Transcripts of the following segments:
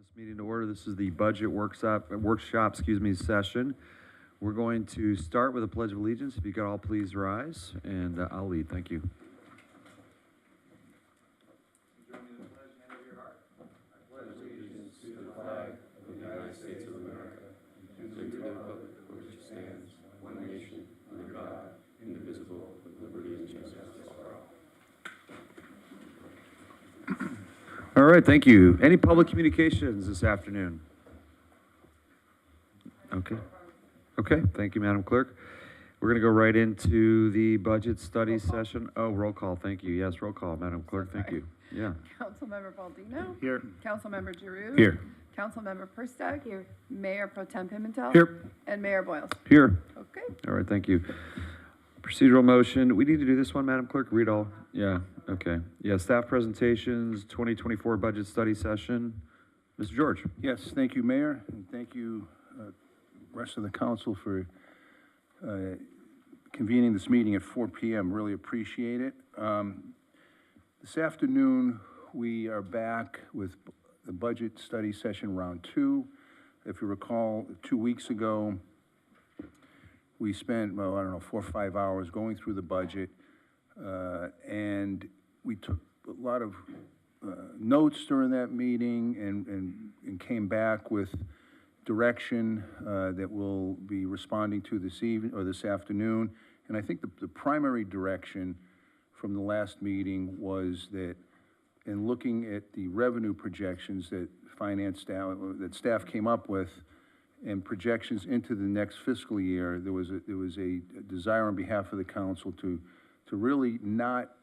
This meeting to order. This is the budget workshop, session. We're going to start with a pledge of allegiance. If you could all please rise, and I'll lead. Thank you. Join me in the pledge, hand over your heart. I pledge allegiance to the flag of the United States of America, and to the republic for which it stands, one nation, under God, indivisible, with liberty and justice for all. All right, thank you. Any public communications this afternoon? Okay. Okay, thank you, Madam Clerk. We're going to go right into the budget study session. Oh, roll call, thank you. Yes, roll call, Madam Clerk, thank you. Yeah. Councilmember Baldino. Here. Councilmember Giroux. Here. Councilmember Perstag. Here. Mayor Pro Tem Pimentel. Here. And Mayor Boyles. Here. Okay. All right, thank you. Procedural motion. We need to do this one, Madam Clerk? Read all? Yeah, okay. Yeah, staff presentations, 2024 budget study session. Mr. George. Yes, thank you, Mayor, and thank you, rest of the council for convening this meeting at 4 p.m. Really appreciate it. This afternoon, we are back with the budget study session round 2. If you recall, 2 weeks ago, we spent, well, I don't know, 4 or 5 hours going through the budget, and we took a lot of notes during that meeting and came back with direction that we'll be responding to this evening or this afternoon. And I think the primary direction from the last meeting was that in looking at the revenue projections that staff came up with, and projections into the next fiscal year, there was a desire on behalf of the council to really not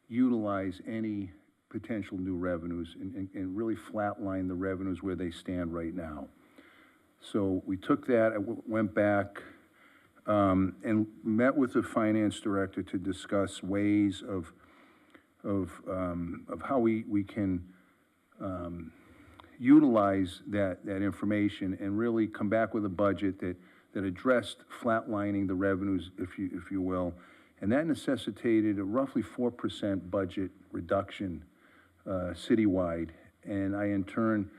utilize any potential new revenues and really flatline the revenues where they stand right now. So we took that, went back, and met with the finance director to discuss ways of how we can utilize that information and really come back with a budget that addressed flatlining the revenues, if you will, and that necessitated a roughly 4% budget reduction citywide. And I in turn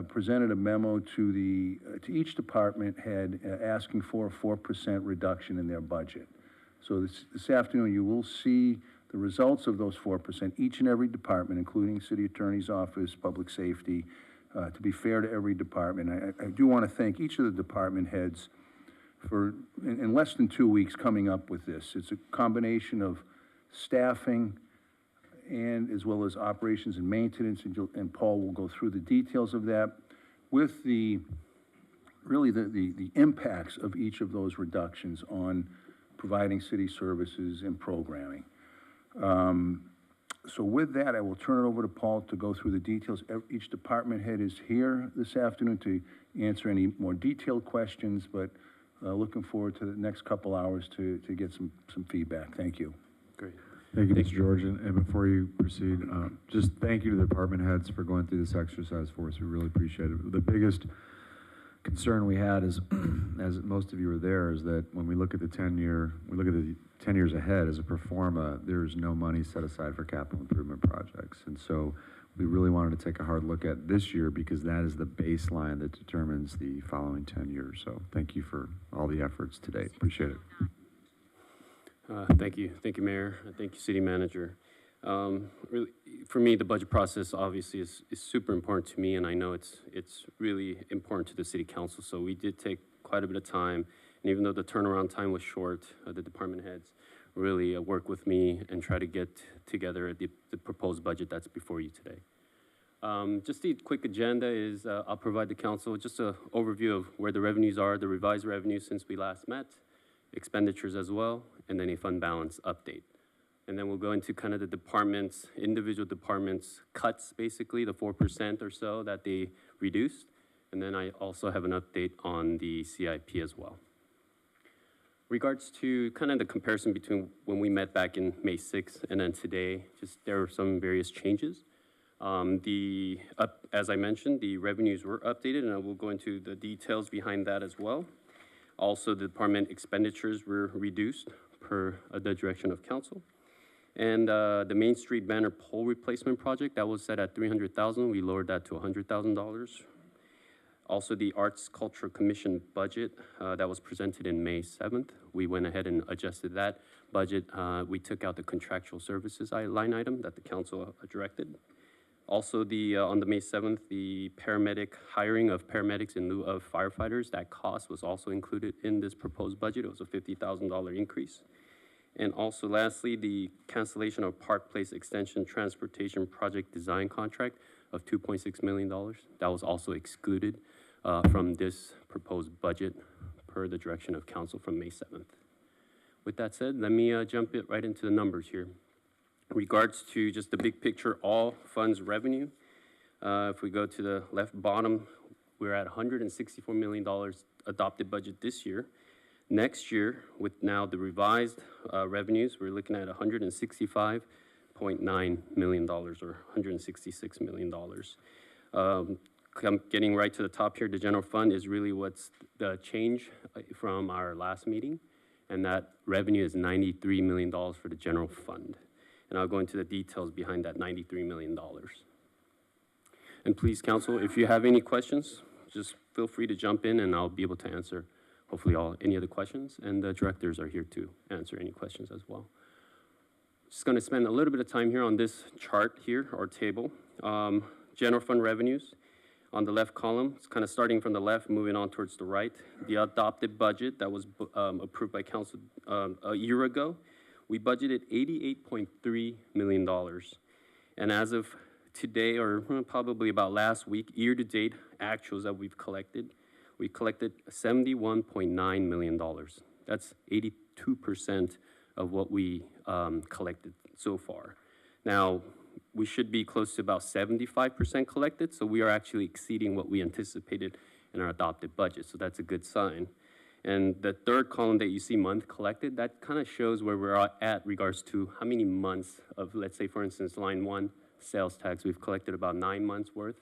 presented a memo to each department head asking for a 4% reduction in their budget. So this afternoon you will see the results of those 4%, each and every department, including City Attorney's Office, Public Safety, to be fair to every department. I do want to thank each of the department heads for, in less than 2 weeks, coming up with this. It's a combination of staffing and as well as operations and maintenance, and Paul will go through the details of that, with the impacts of each of those reductions on providing city services and programming. So with that, I will turn it over to Paul to go through the details. Each department head is here this afternoon to answer any more detailed questions, but looking forward to the next couple hours to get some feedback. Thank you. Great. Thank you, Mr. George. And before you proceed, just thank you to the department heads for going through this exercise for us. We really appreciate it. The biggest concern we had is, as most of you are there, is that when we look at the 10 years ahead as a pro forma, there's no money set aside for capital improvement projects. And so we really wanted to take a hard look at this year because that is the baseline that determines the following 10 years. So thank you for all the efforts to date. Appreciate it. Thank you, Mayor. Thank you, City Manager. Really, for me, the budget process obviously is super important to me, and I know it's really important to the City Council. So we did take quite a bit of time, and even though the turnaround time was short, the department heads really worked with me and try to get together the proposed budget that's before you today. Just the quick agenda is I'll provide the council just an overview of where the revenues are, the revised revenues since we last met, expenditures as well, and then a fund balance update. And then we'll go into kind of the departments, individual departments cuts, basically the 4% or so that they reduced. And then I also have an update on the CIP as well. Regards to kind of the comparison between when we met back in May 6th and then today, just there are some various changes. As I mentioned, the revenues were updated, and I will go into the details behind that as well. Also, the department expenditures were reduced per the direction of council. And the Main Street banner pole replacement project, that was set at $300,000. We lowered that to $100,000. Also, the Arts Culture Commission budget that was presented in May 7th, we went ahead and adjusted that budget. We took out the contractual services line item that the council directed. Also, on the May 7th, the paramedic hiring of paramedics in lieu of firefighters, that cost was also included in this proposed budget. It was a $50,000 increase. And also lastly, the cancellation of Park Place Extension Transportation Project Design Contract of $2.6 million. That was also excluded from this proposed budget per the direction of council from May 7th. With that said, let me jump it right into the numbers here. In regards to just the big picture, all funds revenue, if we go to the left bottom, we're at $164 million adopted budget this year. Next year, with now the revised revenues, we're looking at $165.9 million or $166 million. Getting right to the top here, the general fund is really what's the change from our last meeting, and that revenue is $93 million for the general fund. And I'll go into the details behind that $93 million. And please, council, if you have any questions, just feel free to jump in and I'll be able to answer hopefully any other questions. And the directors are here to answer any questions as well. Just gonna spend a little bit of time here on this chart here, or table. General fund revenues. On the left column, it's kind of starting from the left, moving on towards the right. The adopted budget that was approved by council a year ago, we budgeted $88.3 million. And as of today, or probably about last week, year-to-date actuals that we've collected, we collected $71.9 million. That's 82% of what we collected so far. Now, we should be close to about 75% collected, so we are actually exceeding what we anticipated in our adopted budget, so that's a good sign. And the third column that you see, month collected, that kind of shows where we're at regards to how many months of, let's say, for instance, line 1, sales tax. We've collected about 9 months worth.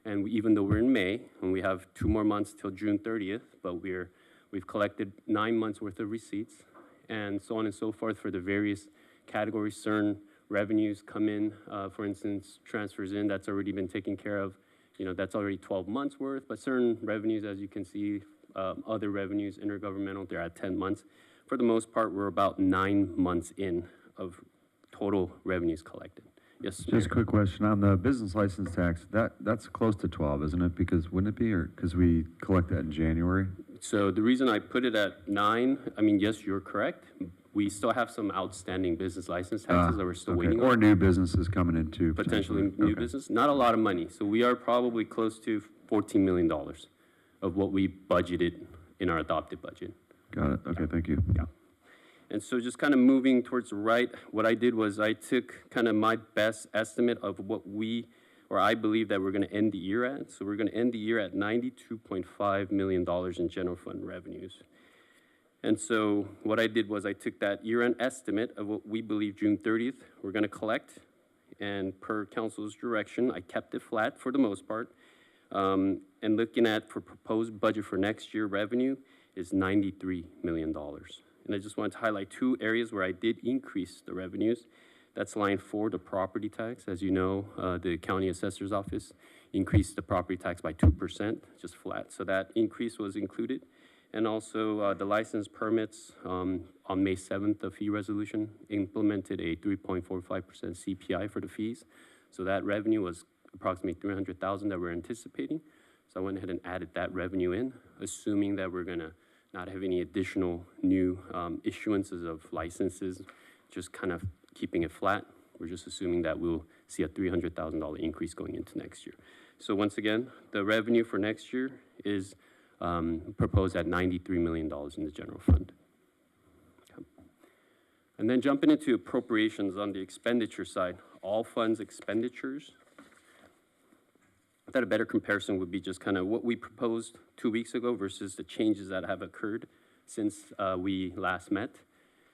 And even though we're in May, and we have 2 more months till June 30th, but we've collected 9 months worth of receipts, and so on and so forth for the various categories. Certain revenues come in, for instance, transfers in, that's already been taken care of. You know, that's already 12 months worth, but certain revenues, as you can see, other revenues, intergovernmental, they're at 10 months. For the most part, we're about 9 months in of total revenues collected. Yes, Just a Mayor. quick question on the business license tax. That's close to 12, isn't it? Because wouldn't it be, or because we collect that in January? So the reason I put it at 9, I mean, yes, you're correct. We still have some outstanding business license taxes that we're still Okay. waiting Or on. new businesses coming in too. Potentially new Okay. business. Not a lot of money. So we are probably close to $14 million of what we budgeted in our adopted budget. Got it. Okay, thank you. Yeah. And so just kind of moving towards the right, what I did was I took kind of my best estimate of what I believe that we're going to end the year at. So we're going to end the year at $92.5 million in general fund revenues. And so what I did was I took that year-end estimate of what we believe June 30th we're going to collect, and per council's direction, I kept it flat for the most part. And looking at for proposed budget for next year revenue is $93 million. And I just wanted to highlight 2 areas where I did increase the revenues. That's line 4, the property tax. As you know, the county assessor's office increased the property tax by 2%, just flat. So that increase was included. And also the license permits on May 7th, the fee resolution implemented a 3.45% CPI for the fees. So that revenue was approximately $300,000 that we're anticipating. So I went ahead and added that revenue in, assuming that we're gonna not have any additional new issuances of licenses, just kind of keeping it flat. We're just assuming that we'll see a $300,000 increase going into next year. So once again, the revenue for next year is proposed at $93 million in the general fund. Okay. And then jumping into appropriations on the expenditure side, all funds expenditures. I thought a better comparison would be just kind of what we proposed 2 weeks ago versus the changes that have occurred since we last met.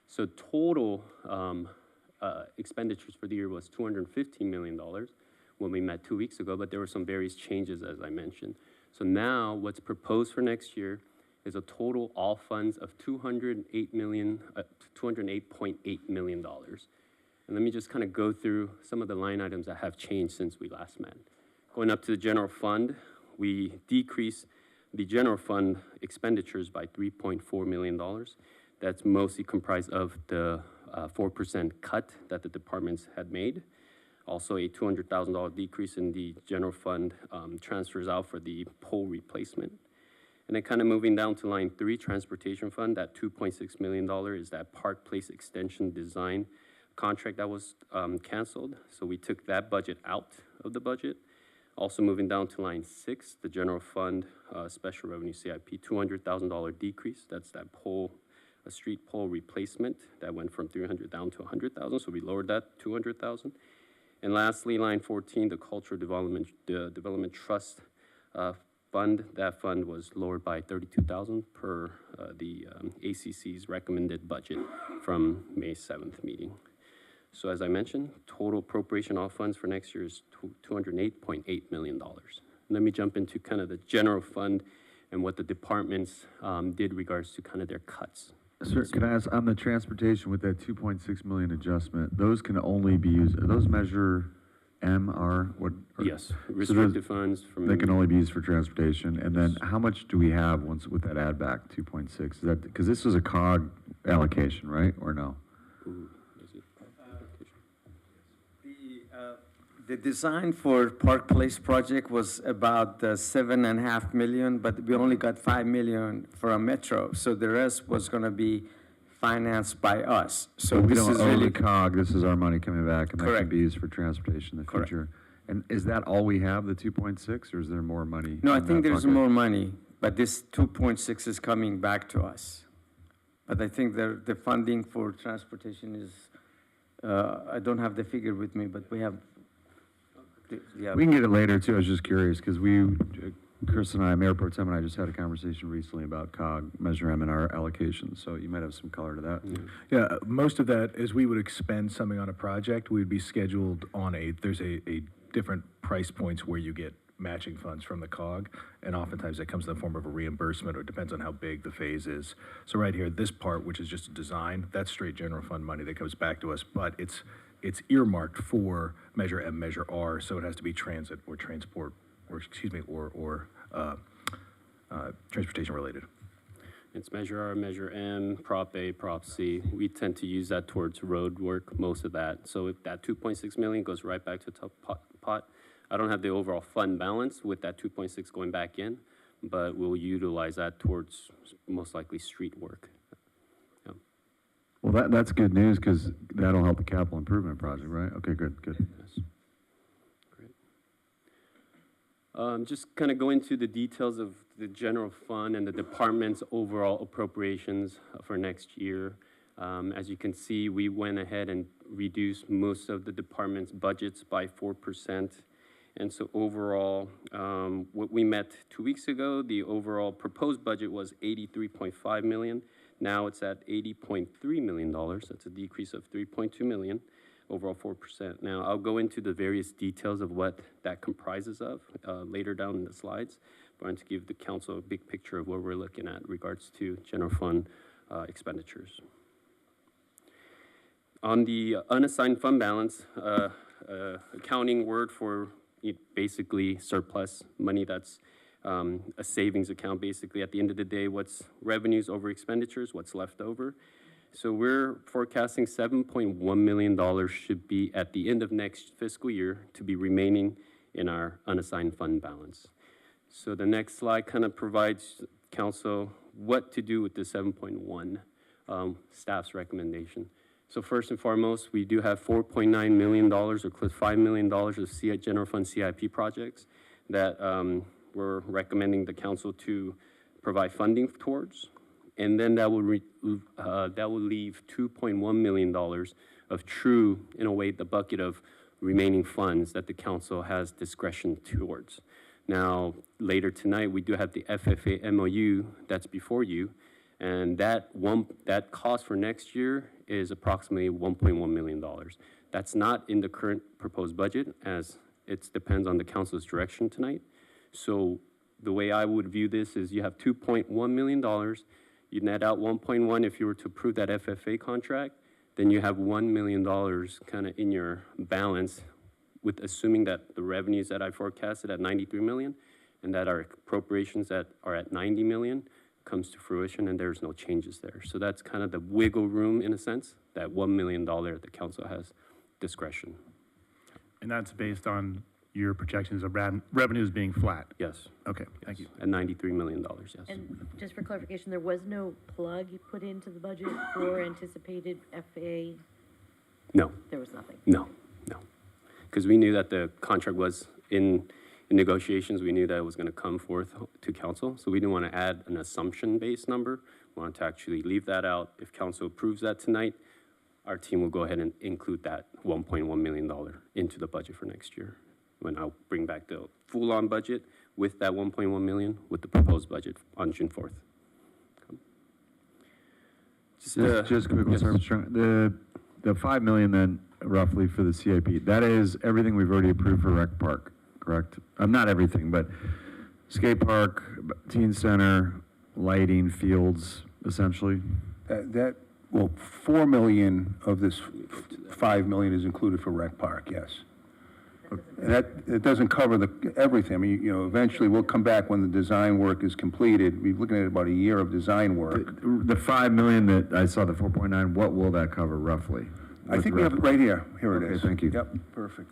So total expenditures for the year was $215 million when we met 2 weeks ago, but there were some various changes, as I mentioned. So now what's proposed for next year is a total all funds of $208.8 million. And let me just kind of go through some of the line items that have changed since we last met. Going up to the general fund, we decreased the general fund expenditures by $3.4 million. That's mostly comprised of the 4% cut that the departments had made. Also a $200,000 decrease in the general fund transfers out for the pole replacement. And then kind of moving down to line 3, transportation fund, that $2.6 million is that Park Place extension design contract that was canceled. So we took that budget out of the budget. Also moving down to line 6, the general fund special revenue CIP, $200,000 decrease. That's that pole, a street pole replacement that went from 300 down to 100,000. So we lowered that 200,000. And lastly, line 14, the cultural development trust fund. That fund was lowered by 32,000 per the ACC's recommended budget from May 7th meeting. So as I mentioned, total appropriation all funds for next year is $208.8 million. Let me jump into kind of the general fund and what the departments did regards to kind of their cuts. Sir, can I ask, on the transportation with that 2.6 million adjustment, those can only be used, are those Measure M, R, what? Yes, restricted funds from. They can only be used for transportation, and then how much do we have once with that add back, 2.6? Is that, because this was a COG allocation, right, or no? Ooh, is it? The design for Park Place project was about 7.5 million, but we only got 5 million for a metro. So the rest was going to be financed by us. So we this don't is owe really the COG, this is our money coming back, and that can Correct. be used for transportation in the Correct. future. And is that all we have, the 2.6, or is there more money? No, I in think that there's bucket? more money, but this 2.6 is coming back to us. But I think the funding for transportation is, I don't have the figure with me, but we have, yeah. We can get it later too, I was just curious, because Chris and I, Mayor Pro Tem and I just had a conversation recently about COG, Measure M, and our allocations, so you might have some color to that. Yeah, most of that, as we would expend something on a project, we'd be scheduled on there's a different price points where you get matching funds from the COG, and oftentimes that comes in the form of a reimbursement, or it depends on how big the phase is. So right here, this part, which is just a design, that's straight general fund money that comes back to us, but it's earmarked for Measure M, Measure R, so it has to be transit or transport, or excuse me, or transportation related. It's Measure R, Measure M, Prop A, Prop C. We tend to use that towards road work, most of that. So if that 2.6 million goes right back to the top pot. I don't have the overall fund balance with that 2.6 going back in, but we'll utilize that towards most likely street work. Yeah. Well, that's good news, because that'll help the capital improvement project, right? Okay, good. Yes. Great. Just kind of go into the details of the general fund and the department's overall appropriations for next year. As you can see, we went ahead and reduced most of the department's budgets by 4%. And so overall, what we met 2 weeks ago, the overall proposed budget was $83.5 million. Now it's at $80.3 million. That's a decrease of $3.2 million, overall 4%. Now I'll go into the various details of what that comprises of later down in the slides. I wanted to give the council a big picture of what we're looking at in regards to general fund expenditures. On the unassigned fund balance, accounting word for basically surplus money that's a savings account, basically. At the end of the day, what's revenues over expenditures, what's left over. So we're forecasting $7.1 million should be at the end of next fiscal year to be remaining in our unassigned fund balance. So the next slide kind of provides council what to do with the 7.1 staff's recommendation. So first and foremost, we do have $4.9 million or close to $5 million of general fund CIP projects that we're recommending the council to provide funding towards. And then that will leave $2.1 million of true, in a way, the bucket of remaining funds that the council has discretion towards. Now, later tonight, we do have the FFA MOU that's before you, and that cost for next year is approximately $1.1 million. That's not in the current proposed budget, as it depends on the council's direction tonight. So the way I would view this is you have $2.1 million. You net out 1.1 if you were to approve that FFA contract. then you have $1 million kind of in your balance, with assuming that the revenues that I forecasted at 93 million and that our appropriations that are at 90 million comes to fruition, and there's no changes there. So that's kind of the wiggle room, in a sense, that $1 million the council has discretion. And that's based on your projections of revenues being flat? Yes. Okay, thank you. At $93 million, yes. And just for clarification, there was no plug you put into the budget for anticipated FAA? No, There was nothing? no. Because we knew that the contract was in negotiations. We knew that it was going to come forth to council. So we didn't want to add an assumption-based number. We wanted to actually leave that out. If council approves that tonight, our team will go ahead and include that $1.1 million into the budget for next year, when I'll bring back the full-on budget with that 1.1 million with the proposed budget on June 4th. Just quickly, yes. sorry, Mr. Strong. The 5 million then roughly for the CIP, that is everything we've already approved for Rec Park, correct? Not everything, but skate park, teen center, lighting, fields, essentially. Well, 4 million of this 5 million is included for Rec Park, yes. And it doesn't cover everything. I mean, you know, eventually we'll come back when the design work is completed. We're looking at about a year of design work. The 5 million that I saw, the 4.9, what will that cover roughly? I think we have it right here. Here it Okay, is. thank you. Yep, perfect.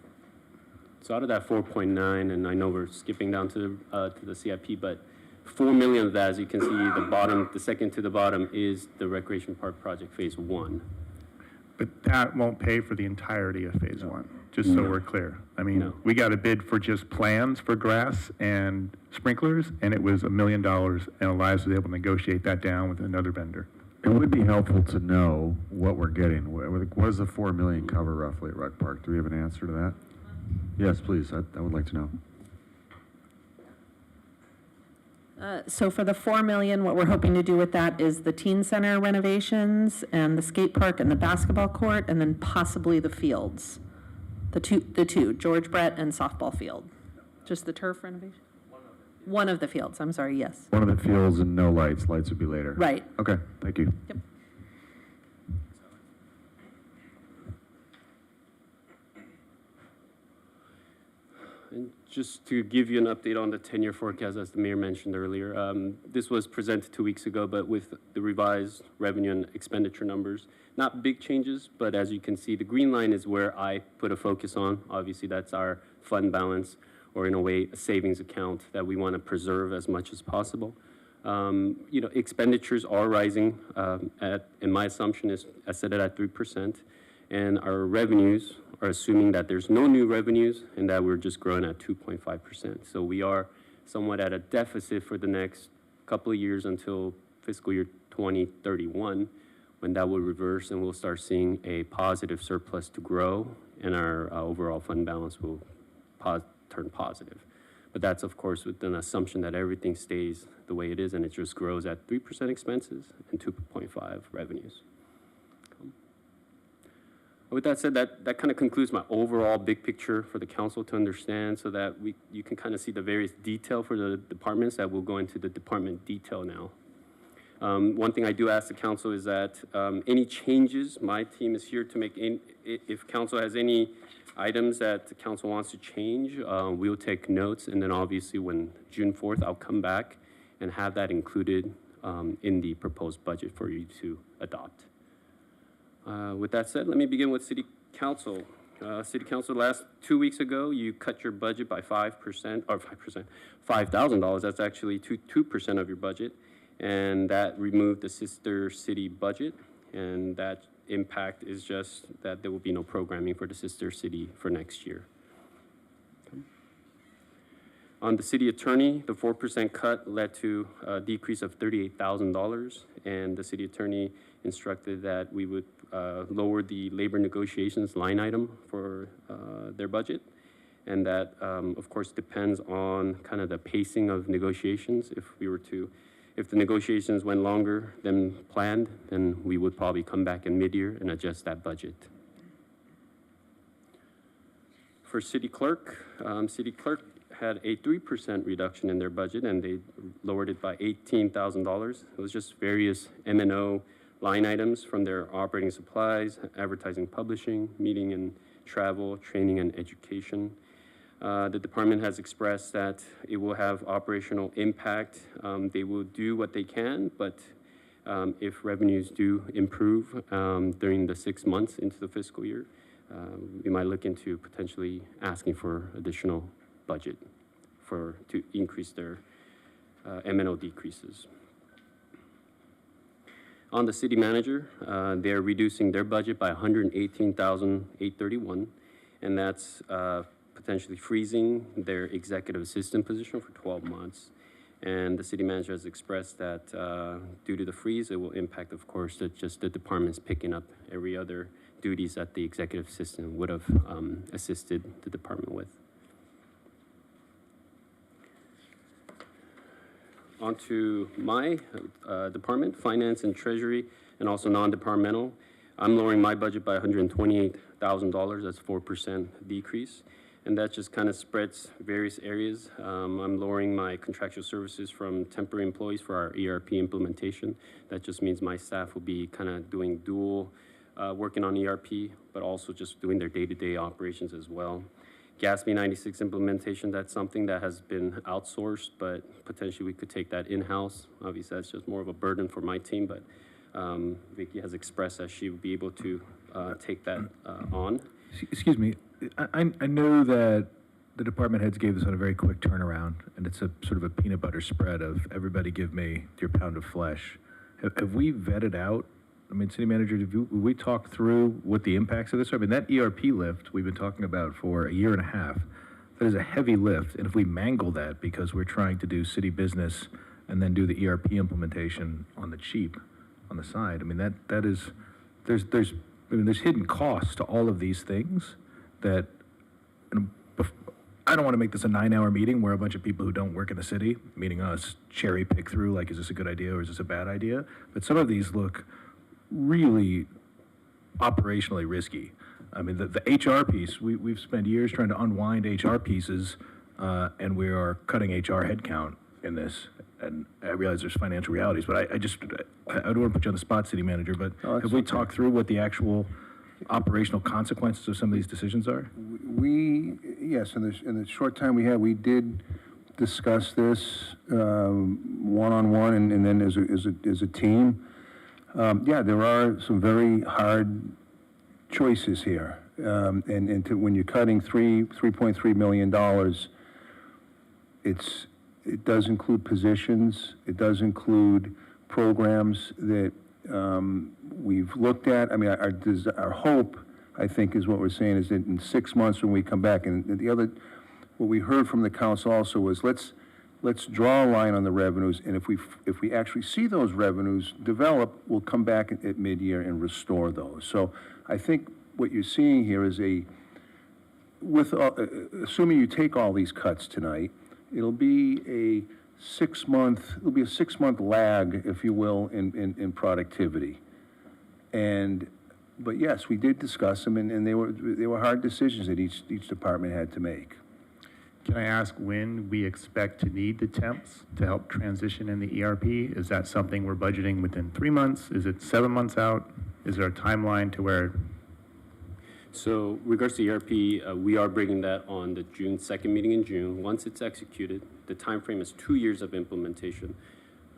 So out of that 4.9, and I know we're skipping down to the CIP, but 4 million of that, as you can see, the bottom, the second to the bottom, is the Recreation Park Project Phase 1. But that won't pay for the entirety of Phase 1, just so we're clear. I mean, No. we got a bid for just plans for grass and sprinklers, and it was $1 million, and Elias was able to negotiate that down with another vendor. It would be helpful to know what we're getting. What does the 4 million cover roughly at Rec Park? Do we have an answer to that? Yes, please. I would like to know. So for the 4 million, what we're hoping to do with that is the teen center renovations and the skate park and the basketball court, and then possibly the fields. The two, George Brett and softball field. Just the turf renovation? One of the fields, I'm sorry, yes. One of the fields and no lights. Lights would be later. Right. Okay, thank you. Yep. And just to give you an update on the 10-year forecast, as the mayor mentioned earlier, this was presented 2 weeks ago, but with the revised revenue and expenditure numbers, not big changes, but as you can see, the green line is where I put a focus on. Obviously, that's our fund balance, or in a way, a savings account that we want to preserve as much as possible. You know, expenditures are rising, and my assumption is, I set it at 3%, and our revenues are assuming that there's no new revenues and that we're just growing at 2.5%. So we are somewhat at a deficit for the next couple of years until fiscal year 2031, when that will reverse and we'll start seeing a positive surplus to grow, and our overall fund balance will turn positive. But that's, of course, with an assumption that everything stays the way it is and it just grows at 3% expenses and 2.5 revenues. With that said, that kind of concludes my overall big picture for the council to understand, so that you can kind of see the various detail for the departments that will go into the department detail now. One thing I do ask the council is that any changes, my team is here to make, if council has any items that the council wants to change, we'll take notes, and then obviously when June 4th, I'll come back and have that included in the proposed budget for you to adopt. With that said, let me begin with City Council. City Council, last 2 weeks ago, you cut your budget by 5%, or 5%, $5,000. That's actually 2% of your budget, and that removed the sister city budget, and that impact is just that there will be no programming for the sister city for next year. Okay. On the city attorney, the 4% cut led to a decrease of $38,000, and the city attorney instructed that we would lower the labor negotiations line item for their budget, and that, of course, depends on kind of the pacing of negotiations. If the negotiations went longer than planned, then we would probably come back in mid-year and adjust that budget. For city clerk had a 3% reduction in their budget, and they lowered it by $18,000. It was just various M&O line items from their operating supplies, advertising, publishing, meeting and travel, training and education. The department has expressed that it will have operational impact. They will do what they can, but if revenues do improve during the 6 months into the fiscal year, we might look into potentially asking for additional budget to increase their M&O decreases. On the city manager, they're reducing their budget by $118,831, and that's potentially freezing their executive assistant position for 12 months. And the city manager has expressed that due to the freeze, it will impact, of course, just the departments picking up every other duties that the executive assistant would have assisted the department with. On to my department, finance and treasury, and also non-departmental. I'm lowering my budget by $128,000. That's 4% decrease. And that just kind of spreads various areas. I'm lowering my contractual services from temporary employees for our ERP implementation. That just means my staff will be kind of doing dual working on ERP, but also just doing their day-to-day operations as well. GASB 96 implementation, that's something that has been outsourced, but potentially we could take that in-house. Obviously, that's just more of a burden for my team, but Vicki has expressed that she would be able to take that on. Excuse me, I know that the department heads gave this on a very quick turnaround, and it's a sort of a peanut butter spread of everybody give me your pound of flesh. Have we vetted out? I mean, city manager, have we talked through what the impacts of this are? I mean, that ERP lift we've been talking about for a year and a half, that is a heavy lift. And if we mangle that because we're trying to do city business and then do the ERP implementation on the cheap, on the side, I mean, that is, there's hidden costs to all of these things that, and I don't want to make this a 9-hour meeting where a bunch of people who don't work in the city, meaning us, cherry pick through, like, is this a good idea or is this a bad idea? But some of these look really operationally risky. I mean, the HR piece, we've spent years trying to unwind HR pieces, and we are cutting HR headcount in this. And I realize there's financial realities, but I don't want to put you on the spot, city manager, but have we talked through what the actual operational consequences of some of these decisions are? Yes, in the short time we had, we did discuss this one-on-one and then as a team. Yeah, there are some very hard choices here. When you're cutting $3.3 million, it does include positions. It does include programs that we've looked at. I mean, our hope, I think, is what we're saying is that in 6 months when we come back, and what we heard from the council also was let's draw a line on the revenues, and if we actually see those revenues develop, we'll come back at mid-year and restore those. So I think what you're seeing here is assuming you take all these cuts tonight, it'll be a 6 month lag, if you will, in productivity. But yes, we did discuss them, and they were hard decisions that each department had to make. Can I ask when we expect to need the temps to help transition in the ERP? Is that something we're budgeting within 3 months? Is it 7 months out? Is there a timeline to where? So regards to ERP, we are bringing that on the June 2nd meeting in June. Once it's executed, the time frame is 2 years of implementation.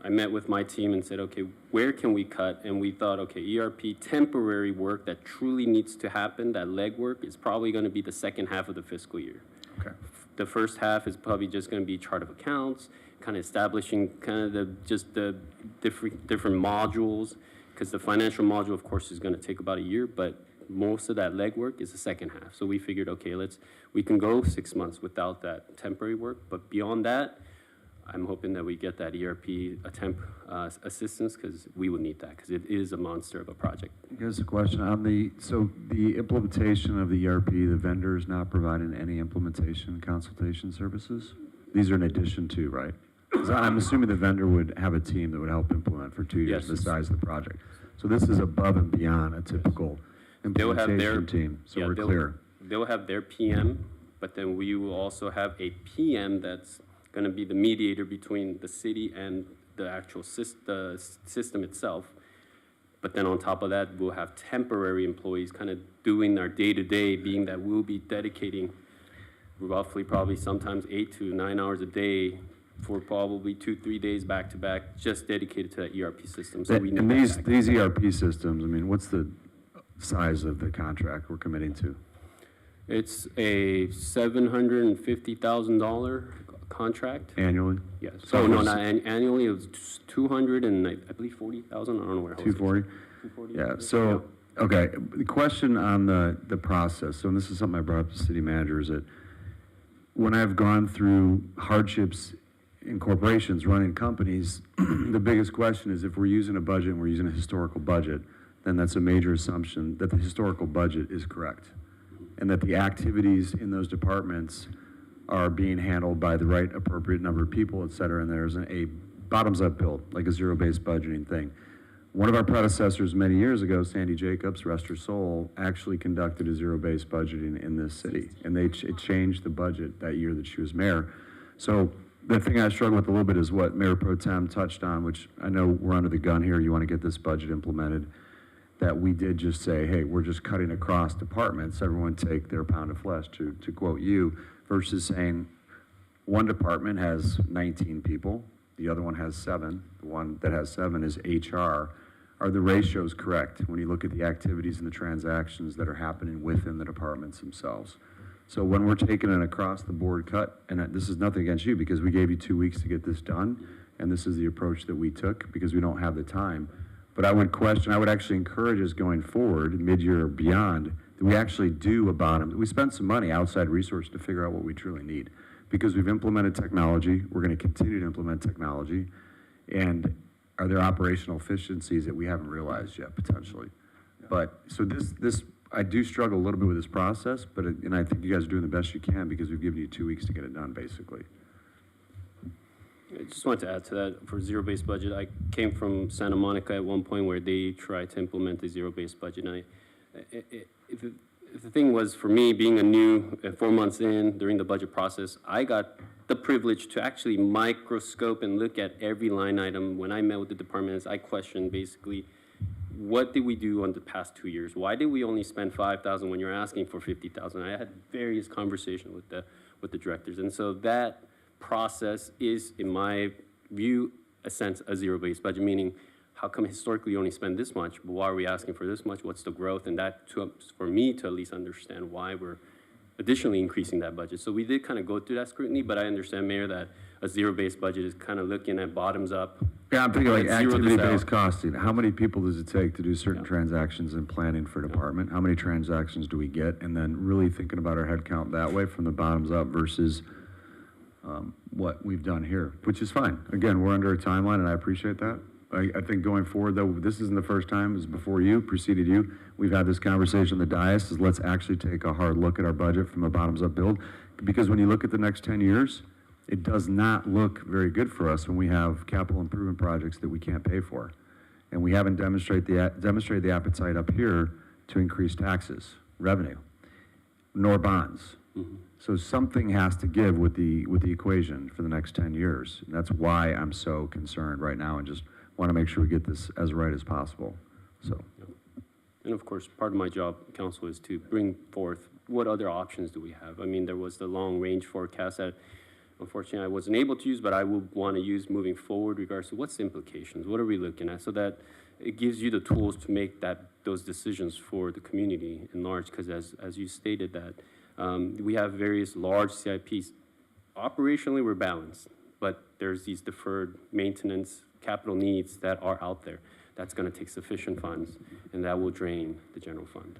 I met with my team and said, okay, where can we cut? And we thought, okay, ERP temporary work that truly needs to happen, that legwork, is probably going to be the second half of the fiscal year. Okay. The first half is probably just going to be chart of accounts, kind of establishing kind of the different modules, because the financial module, of course, is going to take about a year, but most of that legwork is the second half. So we figured, okay, we can go 6 months without that temporary work, but beyond that, I'm hoping that we get that ERP temp assistance, because we would need that, because it is a monster of a project. Here's a question on the implementation of the ERP, the vendor is not providing any implementation consultation services? These are in addition to, right? 'Cause I'm assuming the vendor would have a team that would help implement for 2 years, Yes. the size of the project. So this is above and beyond a typical They'll have implementation team, so we're clear. They'll have their PM, but then we will also have a PM that's going to be the mediator between the city and the actual system itself. But then on top of that, we'll have temporary employees kind of doing our day-to-day, being that we'll be dedicating roughly probably sometimes 8 to 9 hours a day for probably 2-3 days back-to-back, just dedicated to that ERP system. So we need And that these, back. these ERP systems, I mean, what's the size of the contract we're committing to? It's a $750,000 contract. Annually? Yes. So So no, it's- not annually, it was 200 and I believe 40,000, I don't know where. it was. 240? 240? Yeah, so, okay, the question on the process, so and this is something I brought up to city manager, is that when I've gone through hardships in corporations running companies, the biggest question is if we're using a budget and we're using a historical budget, then that's a major assumption that the historical budget is correct. And that the activities in those departments are being handled by the right appropriate number of people, et cetera, and there's a bottoms-up build, like a zero-based budgeting thing. One of our predecessors many years ago, Sandy Jacobs, rest her soul, actually conducted a zero-based budgeting in this city. And it changed the budget that year that she was mayor. So the thing I struggle with a little bit is what Mayor Pro Tem touched on, which I know we're under the gun here, you want to get this budget implemented, that we did just say, hey, we're just cutting across departments, everyone take their pound of flesh, to quote you, versus saying one department has 19 people, the other one has 7, the one that has 7 is HR. Are the ratios correct when you look at the activities and the transactions that are happening within the departments themselves? So when we're taking an across-the-board cut, and this is nothing against you, because we gave you 2 weeks to get this done, and this is the approach that we took, because we don't have the time. But I would actually encourage us going forward, mid-year or beyond, that we actually do a bottom. We spent some money, outside resource, to figure out what we truly need. Because we've implemented technology, we're going to continue to implement technology, and are there operational efficiencies that we haven't realized yet, potentially? But, so this, I do struggle a little bit with this process, but, and I think you guys are doing the best you can, because we've given you 2 weeks to get it done, basically. I just wanted to add to that, for zero-based budget, I came from Santa Monica at one point where they tried to implement a zero-based budget, and if the thing was, for me, being a new, 4 months in, during the budget process, I got the privilege to actually microscope and look at every line item. When I met with the departments, I questioned basically, what did we do on the past 2 years? Why did we only spend $5,000 when you're asking for $50,000? I had various conversations with the directors, and so that process is, in my view, a sense, a zero-based budget, meaning how come historically you only spend this much, but why are we asking for this much? What's the growth? And that, for me to at least understand why we're additionally increasing that budget. So we did kind of go through that scrutiny, but I understand, Mayor, that a zero-based budget is kind of looking at bottoms up. Yeah, I'm thinking like Zero this activity-based out. costing. How many people does it take to do certain Yeah. transactions and planning for a department? How many transactions do we get? And then really thinking about our head count that way from the bottoms up versus what we've done here, which is fine. Again, we're under a timeline, and I appreciate that. I think going forward, though, this isn't the first time, this is before you, preceded you. We've had this conversation on the dais, is let's actually take a hard look at our budget from a bottoms-up build. Because when you look at the next 10 years, it does not look very good for us when we have capital improvement projects that we can't pay for. And we haven't demonstrated the appetite up here to increase taxes, revenue, nor bonds. So something has to give with the equation for the next 10 years. And that's why I'm so concerned right now and just want to make sure we get this as right as possible. So, And of course, part of my job, council, is to bring forth what other options do we have. I mean, there was the long-range forecast that unfortunately I wasn't able to use, but I will want to use moving forward regards to what's the implications, what are we looking at, so that it gives you the tools to make those decisions for the community in large, because as you stated that, we have various large CIPs. Operationally, we're balanced, but there's these deferred maintenance capital needs that are out there. That's going to take sufficient funds, and that will drain the general fund.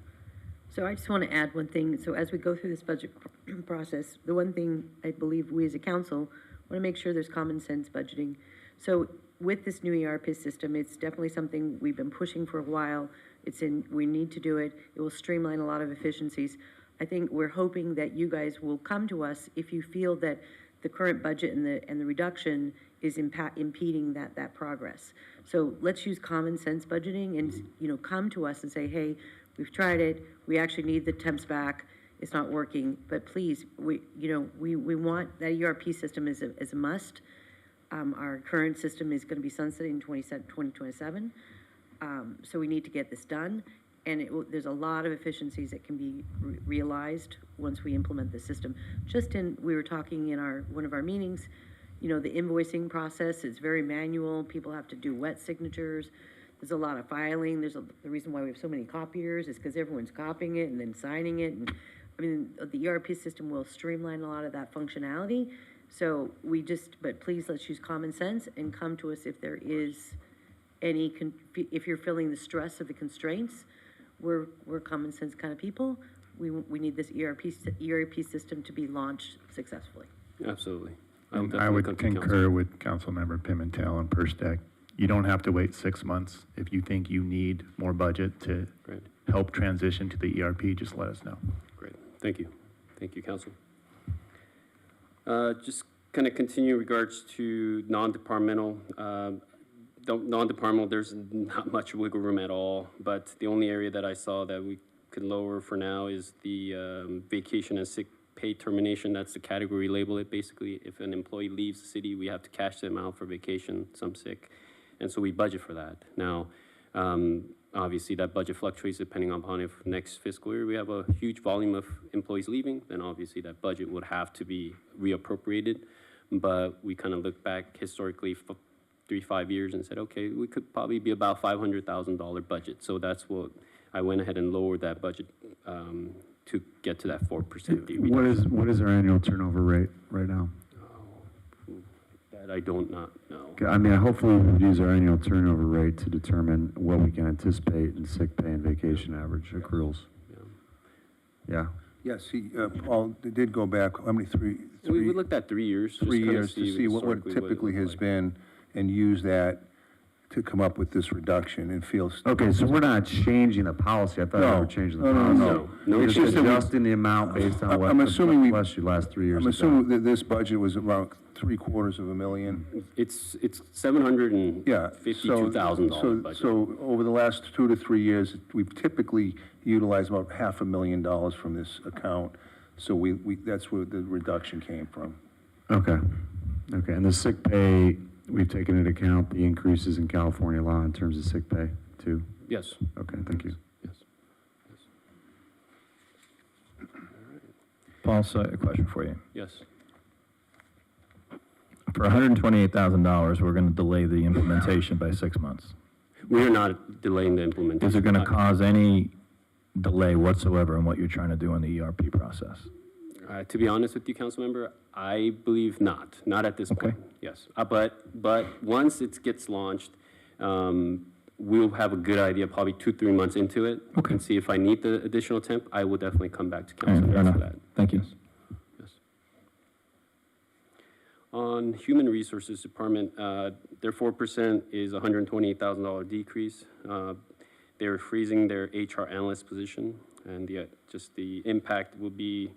So I just want to add one thing. So as we go through this budget process, the one thing I believe we as a council want to make sure there's common sense budgeting. So with this new ERP system, it's definitely something we've been pushing for a while. We need to do it. It will streamline a lot of efficiencies. I think we're hoping that you guys will come to us if you feel that the current budget and the reduction is impeding that progress. So let's use common sense budgeting and, come to us and say, hey, we've tried it, we actually need the temps back, it's not working, but please, we want that ERP system is a must. Our current system is going to be sunsetting in 2027. So we need to get this done, and there's a lot of efficiencies that can be realized once we implement the system. We were talking in one of our meetings, the invoicing process is very manual. People have to do wet signatures. There's a lot of filing. The reason why we have so many copiers is because everyone's copying it and then signing it. And the ERP system will streamline a lot of that functionality. So but please let's use common sense and come to us if there is if you're feeling the stress of the constraints. We're common sense kind of people. We need this ERP system to be launched successfully. Absolutely. And I would concur with Councilmember Pimentel and Perstech. You don't have to wait 6 months. If you think you need more budget to Great. help transition to the ERP, just let us know. Great. Thank you. Thank you, Council. Just kind of continue in regards to non-departmental. Non-departmental, there's not much wiggle room at all, but the only area that I saw that we could lower for now is the vacation and sick pay termination. That's the category label it. Basically, if an employee leaves the city, we have to cash them out for vacation, some sick, and so we budget for that. Now, obviously, that budget fluctuates depending upon if next fiscal year we have a huge volume of employees leaving, then obviously that budget would have to be reappropriated. But we kind of look back historically 3-5 years and said, okay, we could probably be about $500,000 budget. So that's what I went ahead and lowered that budget to get to that 4% fee reduction. What is our annual turnover rate right now? That I don't not know. Okay, hopefully we would use our annual turnover rate to determine what we can anticipate in sick pay and vacation average accruals. Yeah. Yes, Paul, they did go back, how many, We looked at 3 years. just 3 kinda years to see what historically typically it has looked been, and use that to come up with this reduction and feel. Okay, so we're not changing the policy. I thought we No. were changing the No, no, policy. no. No, It's it's just just that we- adjusting the amount based on what I'm the assuming we- last 3 years. I'm have assuming done. that this budget was around $750,000. like. It's $752,000 budget. So over the last 2 to 3 years, we've typically utilized about $500,000 from this account. So that's where the reduction came from. Okay, and the sick pay, we've taken into account the increases in California law in terms of sick pay, too? Yes. Okay, thank you. Yes. Paul, so a question for you. Yes. For $128,000, we're going to delay the implementation by 6 months. We are not delaying the implementation. Is it going to cause any delay whatsoever in what you're trying to do in the ERP process? To be honest with you, Councilmember, I believe not. Not at this point. Yes. But once it gets launched, we'll have a good idea probably 2-3 months into it. Okay. And see if I need the additional temp, I will definitely come back to All right, council fair for enough. that. Thank you. Yes. On Human Resources Department, their 4% is a $128,000 decrease. They're freezing their HR analyst position, and just the impact will be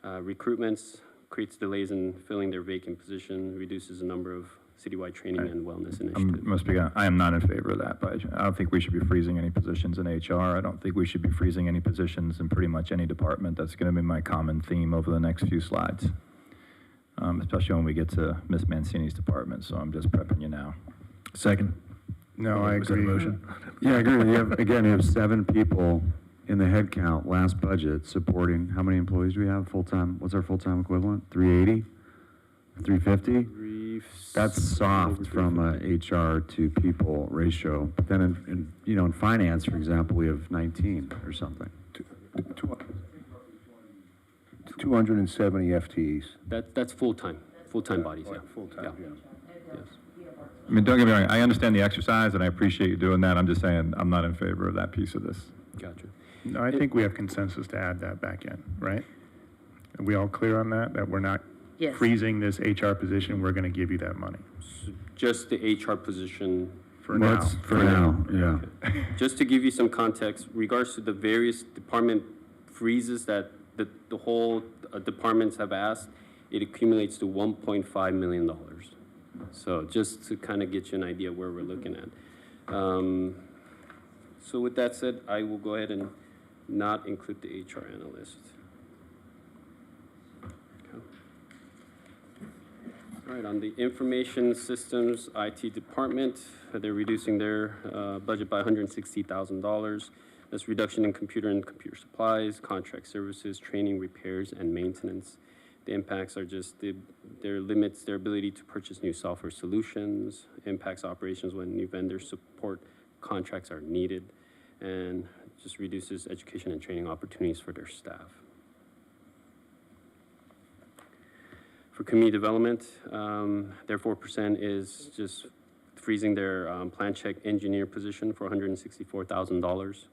recruitments, creates delays in filling their vacant position, reduces the number of citywide training and wellness initiatives. I am not in favor of that, but I don't think we should be freezing any positions in HR. I don't think we should be freezing any positions in pretty much any department. That's going to be my common theme over the next few slides, especially when we get to Ms. Mancini's department, so I'm just prepping you now. Second. No, I Was that a agree. motion? Yeah, I agree. You have 7 people in the head count last budget supporting, how many employees do we have full-time? What's our full-time equivalent? 380? 350? That's soft from a HR to people ratio. But then in finance, for example, we have 19 or something. 270 FTEs. That's full-time bodies, yeah. Full-time, Yeah. yeah. Yes. I mean, don't get me wrong, I understand the exercise, and I appreciate you doing that. I'm just saying, I'm not in favor of that piece of this. Gotcha. No, I think we have consensus to add that back in, right? Are we all clear on that? That we're not Yes. freezing this HR position, we're going to give you that money Just the HR position. for now. For now, yeah. Just to give you some context, regards to the various department freezes that the whole departments have asked, it accumulates to $1.5 million. So just to kind of get you an idea where we're looking at. So with that said, I will go ahead and not include the HR analyst. Okay. All right, on the information systems IT department, they're reducing their budget by $160,000. That's reduction in computer and computer supplies, contract services, training, repairs, and maintenance. The impacts are just their limits their ability to purchase new software solutions, impacts operations when new vendor support contracts are needed, and just reduces education and training opportunities for their staff. For community development, their 4% is just freezing their plan check engineer position for $164,000.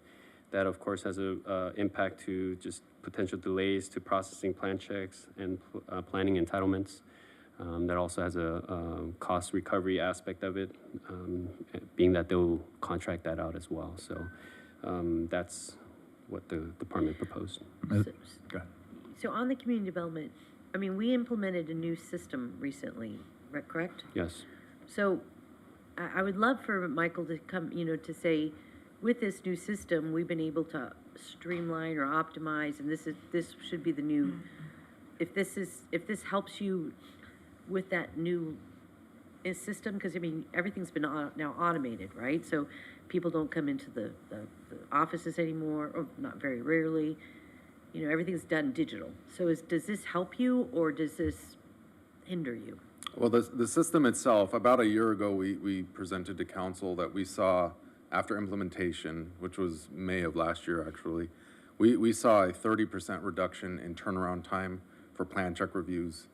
That, of course, has a impact to just potential delays to processing plan checks and planning entitlements. That also has a cost recovery aspect of it, being that they'll contract that out as well. So that's what the department proposed. So on the community development, I mean, we implemented a new system recently, correct? Yes. So I would love for Michael to come, to say, with this new system, we've been able to streamline or optimize, and this should be the new, if this helps you with that new system, because I mean, everything's been now automated, right? So people don't come into the offices anymore, or not very rarely. Everything's done digital. So does this help you, or does this hinder you? Well, the system itself, about a year ago, we presented to council that we saw after implementation, which was May of last year, actually, we saw a 30% reduction in turnaround time for plan check reviews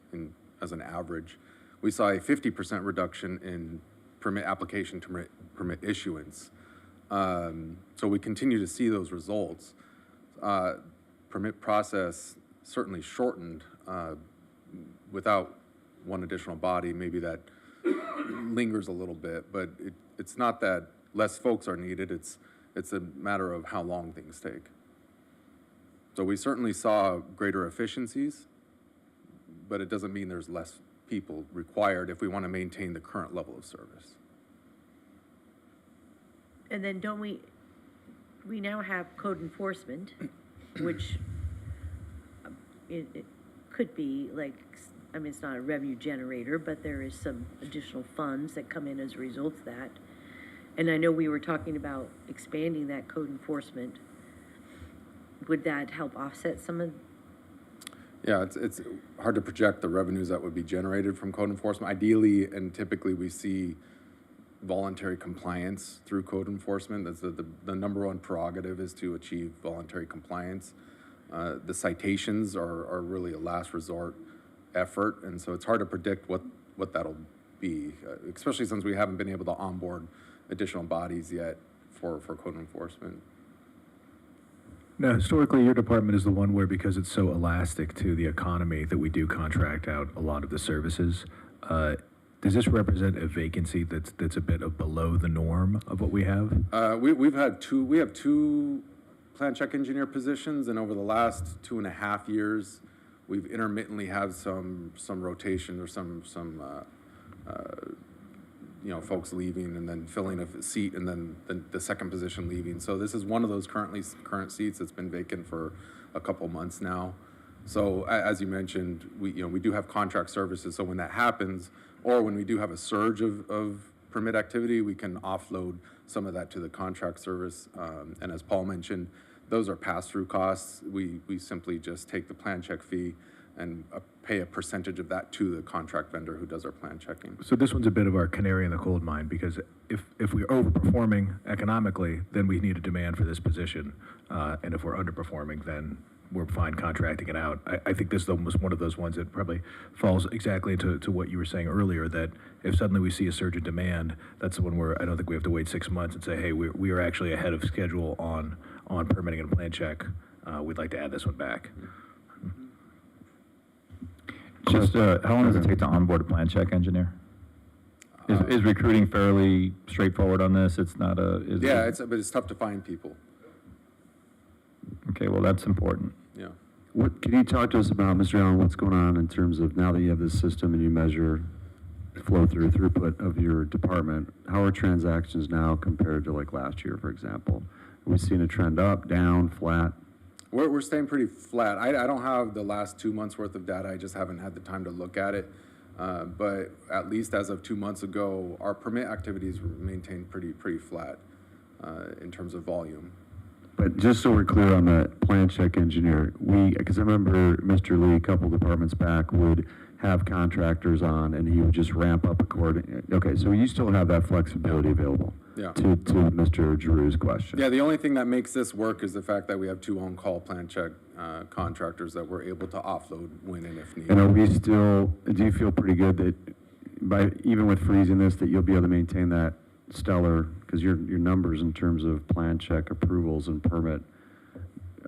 as an average. We saw a 50% reduction in permit application to permit issuance. So we continue to see those results. Permit process certainly shortened without one additional body. Maybe that lingers a little bit, but it's not that less folks are needed. It's a matter of how long things take. So we certainly saw greater efficiencies, but it doesn't mean there's less people required if we want to maintain the current level of service. And then don't we now have code enforcement, which it could be like, I mean, it's not a revenue generator, but there is some additional funds that come in as a result of that. And I know we were talking about expanding that code enforcement. Would that help offset some of? Yeah, it's hard to project the revenues that would be generated from code enforcement. Ideally, and typically we see voluntary compliance through code enforcement. That's the number one prerogative, is to achieve voluntary compliance. The citations are really a last resort effort, and so it's hard to predict what that'll be, especially since we haven't been able to onboard additional bodies yet for code enforcement. Now, historically, your department is the one where, because it's so elastic to the economy, that we do contract out a lot of the services. Does this represent a vacancy that's a bit below the norm of what we have? We have two plan check engineer positions, and over the last 2.5 years, we've intermittently had some rotation or some folks leaving and then filling a seat, and then the second position leaving. So this is one of those current seats that's been vacant for a couple months now. So as you mentioned, we do have contract services. So when that happens, or when we do have a surge of permit activity, we can offload some of that to the contract service. And as Paul mentioned, those are pass-through costs. We simply just take the plan check fee and pay a percentage of that to the contract vendor who does our plan checking. So this one's a bit of our canary in the coal mine, because if we're overperforming economically, then we need a demand for this position. And if we're underperforming, then we're fine contracting it out. I think this was one of those ones that probably falls exactly to what you were saying earlier, that if suddenly we see a surge in demand, that's the one where I don't think we have to wait 6 months and say, hey, we are actually ahead of schedule on permitting and plan check. We'd like to add this one back. Just, how long does it take to onboard a plan check engineer? Is recruiting fairly straightforward on this? It's not but it's tough to find people. Okay, well, that's important. Yeah. What can you talk to us about, Mr. Allen, what's going on in terms of, now that you have this system and you measure throughput of your department, how are transactions now compared to like last year, for example? Are we seeing a trend up, down, flat? We're staying pretty flat. I don't have the last 2 months worth of data. I just haven't had the time to look at it. But at least as of 2 months ago, our permit activities were maintained pretty flat in terms of volume. But just so we're clear on the plan check engineer, because I remember Mr. Lee, a couple departments back, would have contractors on and he would just ramp up according, okay, so you still have that flexibility available? Yeah. To Mr. Giroux's question? Yeah, the only thing that makes this work is the fact that we have 2 on-call plan check contractors that we're able to offload when and if needed. And are we still, do you feel pretty good that even with freezing this, that you'll be able to maintain that stellar, because your numbers in terms of plan check approvals and permit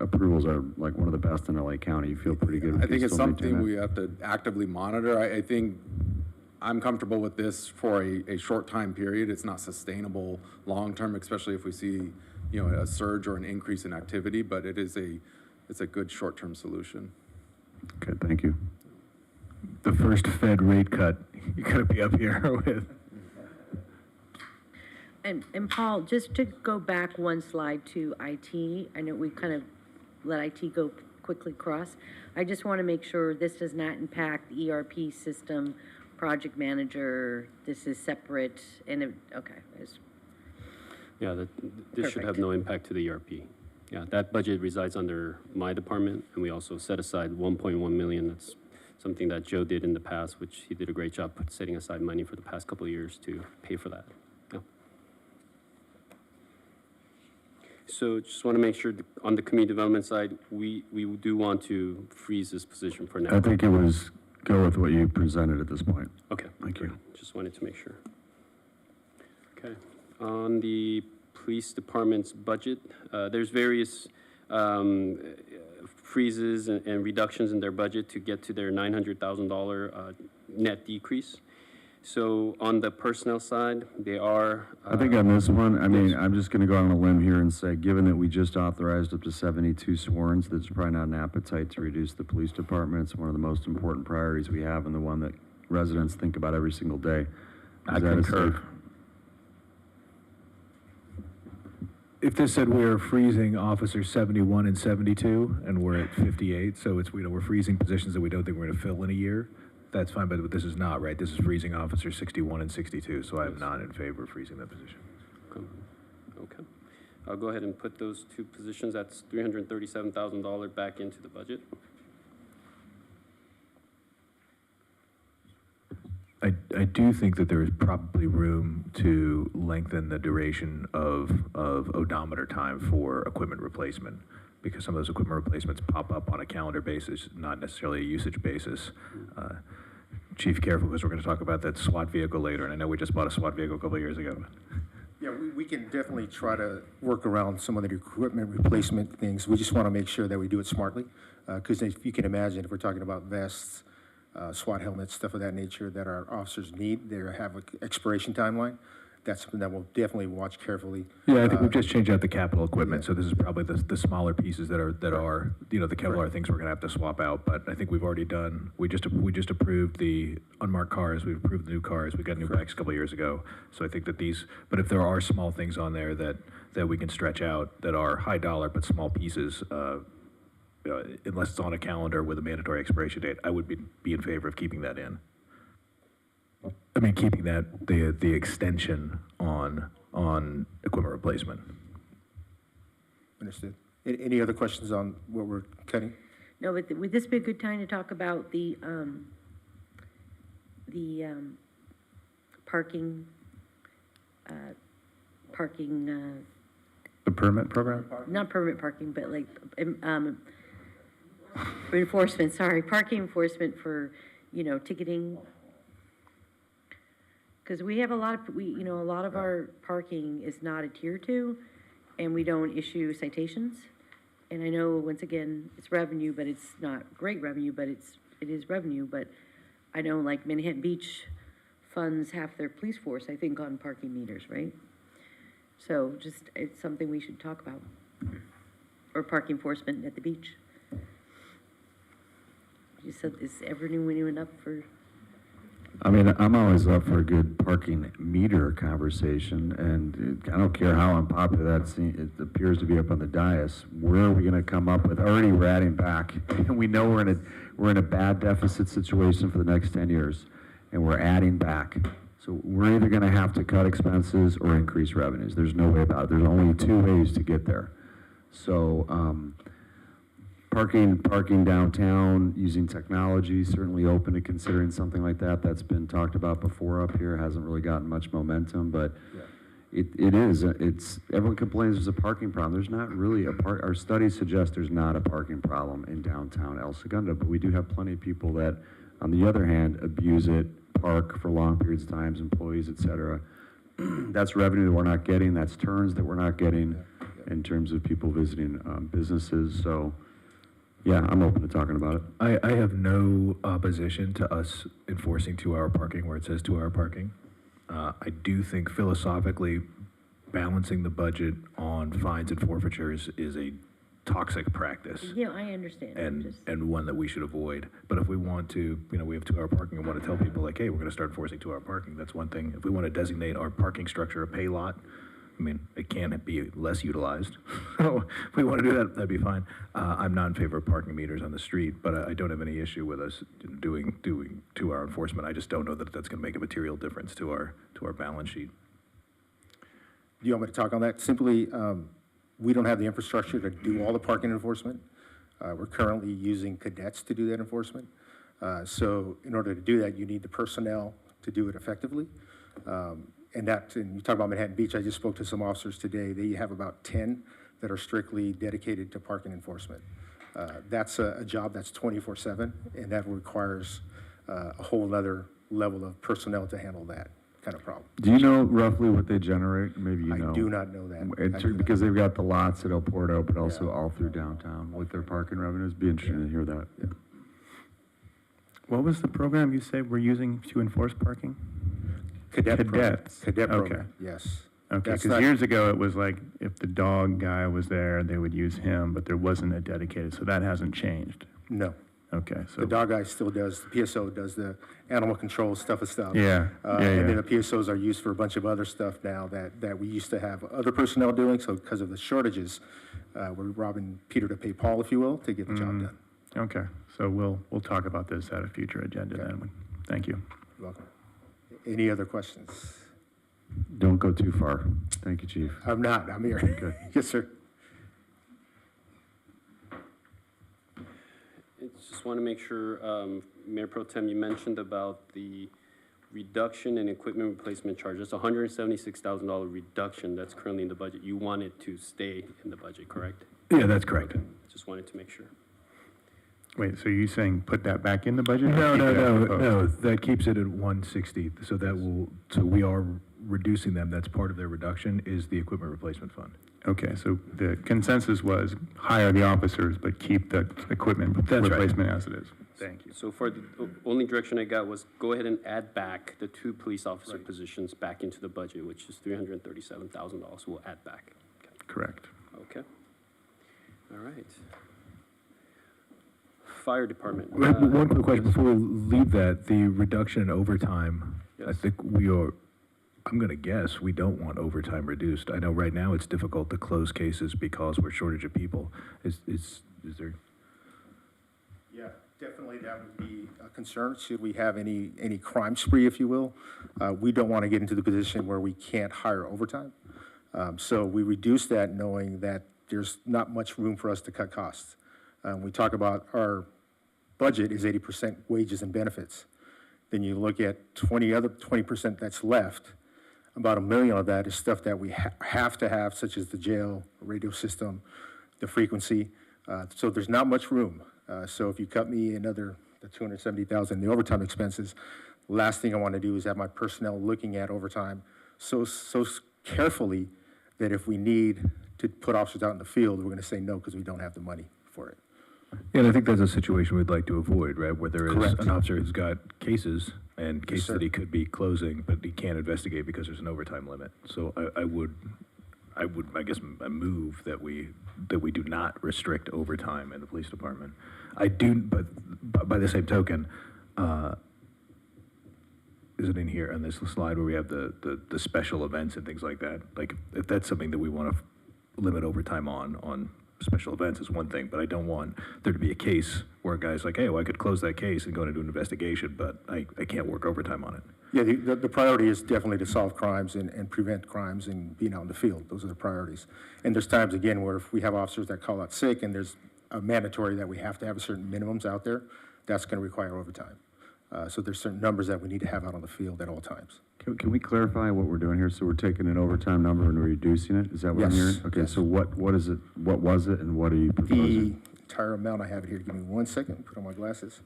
approvals are like one of the best in LA County. You feel pretty good? I think it's something we have to actively monitor. I think I'm comfortable with this for a short time period. It's not sustainable long-term, especially if we see, a surge or an increase in activity, but it's a good short-term solution. Okay, thank you. The first Fed rate cut, you gotta be up here with. And Paul, just to go back one slide to IT, I know we kind of let IT go quickly across. I just want to make sure this does not impact the ERP system, project manager, this is separate, and okay. Yeah, this should have no impact to the ERP. Yeah, that budget resides under my department, and we also set aside 1.1 million. That's something that Joe did in the past, which he did a great job setting aside money for the past couple of years to pay for that. Yeah. So just want to make sure on the community development side, we do want to freeze this position for now. I think it was go with what you presented at this point. Okay. Thank you. Just wanted to make sure. Okay. On the police department's budget, there's various freezes and reductions in their budget to get to their $900,000 net decrease. So on the personnel side, they are. I think on this one, I mean, I'm just gonna go on a limb here and say, given that we just authorized up to 72 sworns, there's probably not an appetite to reduce the police department. It's one of the most important priorities we have and the one that residents think about every single day. I concur. If this said we're freezing officers 71 and 72, and we're at 58, so it's, we're freezing positions that we don't think we're gonna fill in a year, that's fine, but this is not, right? This is freezing officers 61 and 62, so I am not in favor of freezing that position. Okay. I'll go ahead and put those two positions, that's $337,000 back into the budget. I do think that there is probably room to lengthen the duration of odometer time for equipment replacement, because some of those equipment replacements pop up on a calendar basis, not necessarily a usage basis. Chief, careful, because we're going to talk about that SWAT vehicle later, and I know we just bought a SWAT vehicle a couple of years ago. Yeah, we can definitely try to work around some of the equipment replacement things. We just want to make sure that we do it smartly, because if you can imagine, if we're talking about vests, SWAT helmets, stuff of that nature that our officers need, they have an expiration timeline. That's something that we'll definitely watch carefully. Yeah, I think we've just changed out the capital equipment, so this is probably the smaller pieces that are the Kevlar things we're gonna have to swap out. But I think we've already done. We just approved the unmarked cars. We've approved the new cars. We got new bikes a couple of years ago. So I think that these. But if there are small things on there that we can stretch out that are high dollar but small pieces, unless it's on a calendar with a mandatory expiration date, I would be in favor of keeping that in. I mean, keeping that, the extension on equipment replacement. Understood. Any other questions on what we're cutting? No, but would this be a good time to talk about the parking, The permit program? not permit parking, but like, enforcement, sorry, parking enforcement for, ticketing? Because we have a lot of our parking is not adhered to, and we don't issue citations. And I know, once again, it's revenue, but it's not great revenue, but it is revenue. But I know, like, Manhattan Beach funds half their police force, I think, on parking meters, right? So just, it's something we should talk about. Or park enforcement at the beach. You said, is everyone up for? I mean, I'm always up for a good parking meter conversation, and I don't care how unpopular it appears to be up on the dais. Where are we going to come up with? Already we're adding back, and we know we're in a bad deficit situation for the next 10 years. and we're adding back. So we're either gonna have to cut expenses or increase revenues. There's no way about it. There's only two ways to get there. So, parking downtown, using technology, certainly open to considering something like that. That's been talked about before up here, hasn't really gotten much momentum, but it is, everyone complains there's a parking problem. There's not really our studies suggest there's not a parking problem in downtown El Segundo, but we do have plenty of people that, on the other hand, abuse it, park for long periods of times, employees, et cetera. That's revenue that we're not getting, that's turns that we're not getting in terms of people visiting businesses, so yeah, I'm open to talking about it. I have no opposition to us enforcing 2-hour parking where it says 2-hour parking. I do think philosophically, balancing the budget on fines and forfeitures is a toxic practice. Yeah, I understand. And one that we should avoid. But if we want to, we have 2-hour parking and want to tell people like, hey, we're going to start enforcing 2-hour parking, that's one thing. If we want to designate our parking structure a pay lot, it can't be less utilized. So if we want to do that, that'd be fine. I'm not in favor of parking meters on the street, but I don't have any issue with us doing 2-hour enforcement. I just don't know that that's going to make a material difference to our balance sheet. Do you want me to talk on that? Simply, we don't have the infrastructure to do all the parking enforcement. We're currently using cadets to do that enforcement. So in order to do that, you need the personnel to do it effectively. And you talk about Manhattan Beach, I just spoke to some officers today. They have about 10 that are strictly dedicated to parking enforcement. That's a job that's 24/7, and that requires a whole other level of personnel to handle that kind of problem. Do you know roughly what they generate? Maybe you know. I do not know that. Because they've got the lots at El Porto, but also all through downtown with their parking revenues. Be interesting to hear that. Yeah. What was the program you said we're using to enforce parking? Cadet Cadets. Cadet Okay. program, yes. Okay, That's because not- years ago, it was like, if the dog guy was there, they would use him, but there wasn't a dedicated, so that hasn't changed. No. Okay, so. The dog guy still does, the PSO does the animal control stuff. Yeah, And then yeah. the PSOs are used for a bunch of other stuff now that we used to have other personnel doing, so because of the shortages, we're robbing Peter to pay Paul, if you will, to get the job done. Okay, so we'll talk about this at a future agenda Okay. then. Thank you. You're welcome. Any other questions? Don't go too far. Thank you, Chief. I'm not, I'm here. Okay. Yes, sir. I just want to make sure, Mayor Pro Tem, you mentioned about the reduction in equipment replacement charge. That's a $176,000 reduction that's currently in the budget. You want it to stay in the budget, correct? Yeah, that's correct. Just wanted to make sure. Wait, so you saying put that back in the budget? or No, keep no, it no, as proposed? no, that keeps it at 160, so we are reducing them, that's part of their reduction, is the equipment replacement fund. Okay, so the consensus was hire the officers, but keep the equipment That's right. replacement as it is. Thank you. So for the only direction I got was go ahead and add back the 2 police officer positions back into the budget, which is $337,000. We'll add back. Correct. Okay. All right. Fire department. One quick question, before we leave that, the reduction in overtime, I Yes. think I'm gonna guess, we don't want overtime reduced. I know right now it's difficult to close cases because we're shortage of people. Is there? Yeah, definitely that would be a concern, should we have any crime spree, if you will. We don't want to get into the position where we can't hire overtime. So we reduce that knowing that there's not much room for us to cut costs. We talk about our budget is 80% wages and benefits. Then you look at 20% that's left, about $1 million of that is stuff that we have to have, such as the jail, radio system, the frequency. So there's not much room. So if you cut me the $270,000 in the overtime expenses, last thing I want to do is have my personnel looking at overtime so carefully that if we need to put officers out in the field, we're going to say no because we don't have the money for it. Yeah, and I think that's a situation we'd like to avoid, right? Where there is Correct. an officer who's got cases and cases sir. that he could be closing, but he can't investigate because there's an overtime limit. So I would, I guess, move that we do not restrict overtime in the police department. I do, but by the same token, is it in here on this slide where we have the special events and things like that? Like, if that's something that we want to limit overtime on special events is one thing, but I don't want there to be a case where a guy's like, hey, well, I could close that case and go and do an investigation, but I can't work overtime on it. Yeah, the priority is definitely to solve crimes and prevent crimes and being out in the field. Those are the priorities. And there's times, again, where if we have officers that call out sick and there's a mandatory that we have to have certain minimums out there, that's going to require overtime. So there's certain numbers that we need to have out on the field at all times. Can we clarify what we're doing here? So we're taking an overtime number and reducing it? Is that what I'm Yes, hearing? Okay, yes. so what is it, what was it, and what are you The proposing? entire amount, I have it here, give me 1 second, put on my glasses.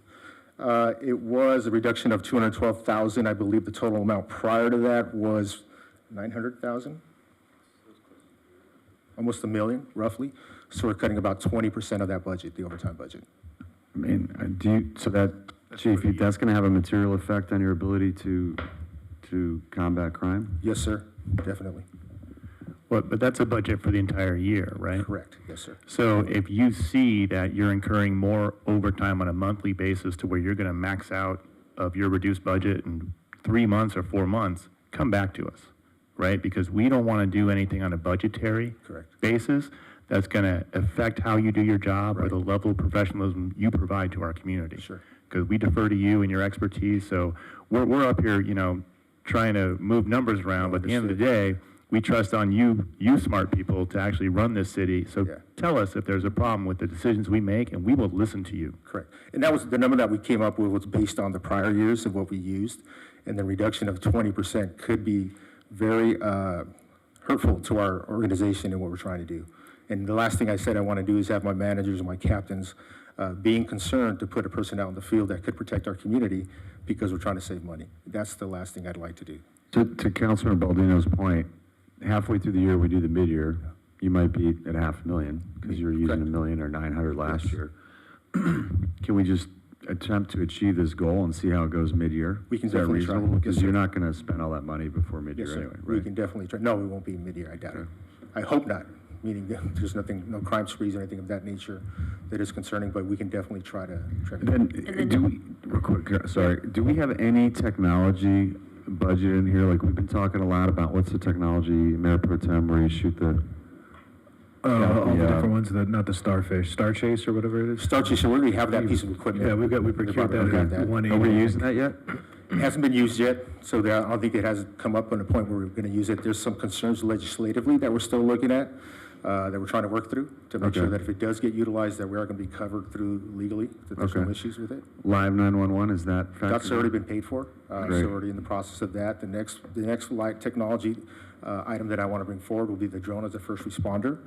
It was a reduction of 212,000. I believe the total amount prior to that was 900,000? Almost $1 million, roughly. So we're cutting about 20% of that budget, the overtime budget. I mean, so that, Chief, that's gonna have a material effect on your ability to combat crime? Yes, sir, definitely. But that's a budget for the entire year, right? Correct, yes, sir. So if you see that you're incurring more overtime on a monthly basis to where you're going to max out of your reduced budget in 3 months or 4 months, come back to us, right? Because we don't want to do anything on a budgetary Correct. basis that's going to affect how you do your job or Right. the level of professionalism you provide to our community. Sure. Because we defer to you and your expertise. So we're up here, trying to move numbers around, but at the end of the day, we trust on you smart people to actually run this city. So Yeah. tell us if there's a problem with the decisions we make, and we will listen to you. Correct. And that was, the number that we came up with was based on the prior years of what we used. And the reduction of 20% could be very hurtful to our organization and what we're trying to do. And the last thing I said I want to do is have my managers and my captains being concerned to put a person out in the field that could protect our community because we're trying to save money. That's the last thing I'd like to do. To Councilman Baldino's point, halfway through the year, we do the mid-year, you might be at 500,000, because you're using Correct. 1 million or 900 last year. Can we just attempt to achieve this goal and see how it goes mid-year? We can Is that definitely try. reasonable? Yes, Because sir. you're not gonna spend all that money before Yes, mid-year sir. anyway, We right? can definitely try. No, it won't be mid-year, I doubt it. Okay. I hope not, meaning that there's nothing, no crime sprees or anything of that nature that is concerning, but we can definitely try to. Then, do we, real quick, sorry, do we have any technology budget in here? Like, we've been talking a lot about what's the technology, Mayor Pro Tem, where you shoot the, All the Yeah. different ones, not the Starfish, Star Chase or whatever it is? Star Chaser, we already have that piece of equipment. Yeah, we procured that got at 180. are we using that yet? It hasn't been used yet, so I don't think it has come up on a point where we're going to use it. There's some concerns legislatively that we're still looking at, that we're trying to work through to make sure Okay. that if it does get utilized, that we are going to be covered through legally, that there's no Okay. issues with it. Live 911, is that factored? That's already been paid for, Great. so already in the process of that. The next light technology item that I want to bring forward will be the drone as a first responder.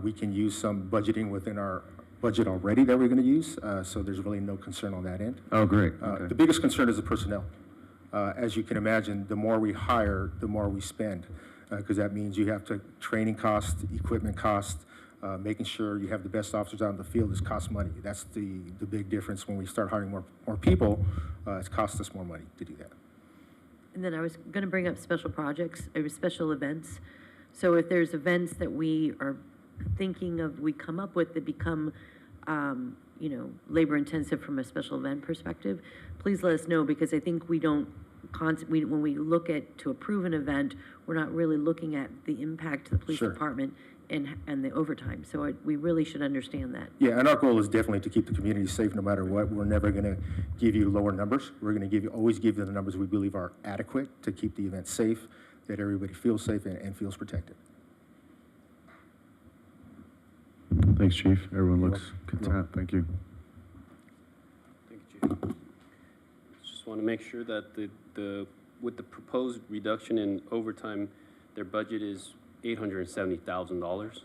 We can use some budgeting within our budget already that we're going to use, so there's really no concern on that end. Oh, great, The okay. biggest concern is the personnel. As you can imagine, the more we hire, the more we spend, because that means you have to, training cost, equipment cost, making sure you have the best officers out in the field is cost money. That's the big difference when we start hiring more people, it's cost us more money to do that. And then I was going to bring up special projects, or special events. So if there's events that we are thinking of, we come up with that become, labor intensive from a special event perspective, please let us know, because I think we don't, when we look at, to approve an event, we're not really looking at the impact to the police Sure. department and the overtime. So we really should understand that. Yeah, and our goal is definitely to keep the community safe no matter what. We're never going to give you lower numbers. We're going to always give you the numbers we believe are adequate to keep the event safe, that everybody feels safe and feels protected. Thanks, Chief. Everyone looks You're content. Thank you. Thank you, Chief. Just want to make sure that with the proposed reduction in overtime, their budget is $870,000.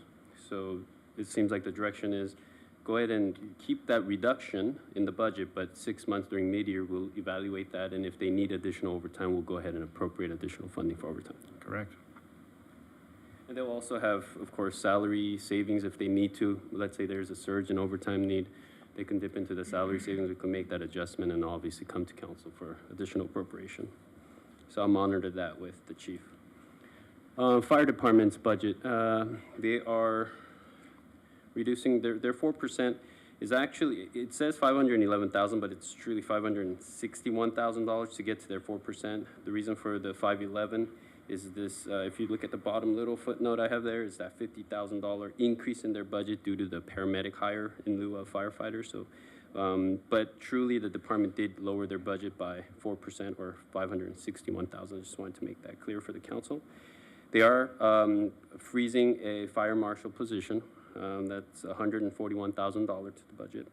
So it seems like the direction is go ahead and keep that reduction in the budget, but 6 months during mid-year, we'll evaluate that, and if they need additional overtime, we'll go ahead and appropriate additional funding for overtime. Correct. And they'll also have, of course, salary savings if they need to. Let's say there's a surge in overtime need, they can dip into the salary savings, we can make that adjustment and obviously come to council for additional appropriation. So I'll monitor that with the chief. Fire department's budget, they are reducing their 4%. is actually, it says $511,000, but it's truly $561,000 to get to their 4%. The reason for the 511 is this, if you look at the bottom little footnote I have there, is that $50,000 increase in their budget due to the paramedic hire in lieu of firefighters. So, but truly the department did lower their budget by 4% or $561,000. I just wanted to make that clear for the council. They are freezing a fire marshal position. That's $141,000 to the budget.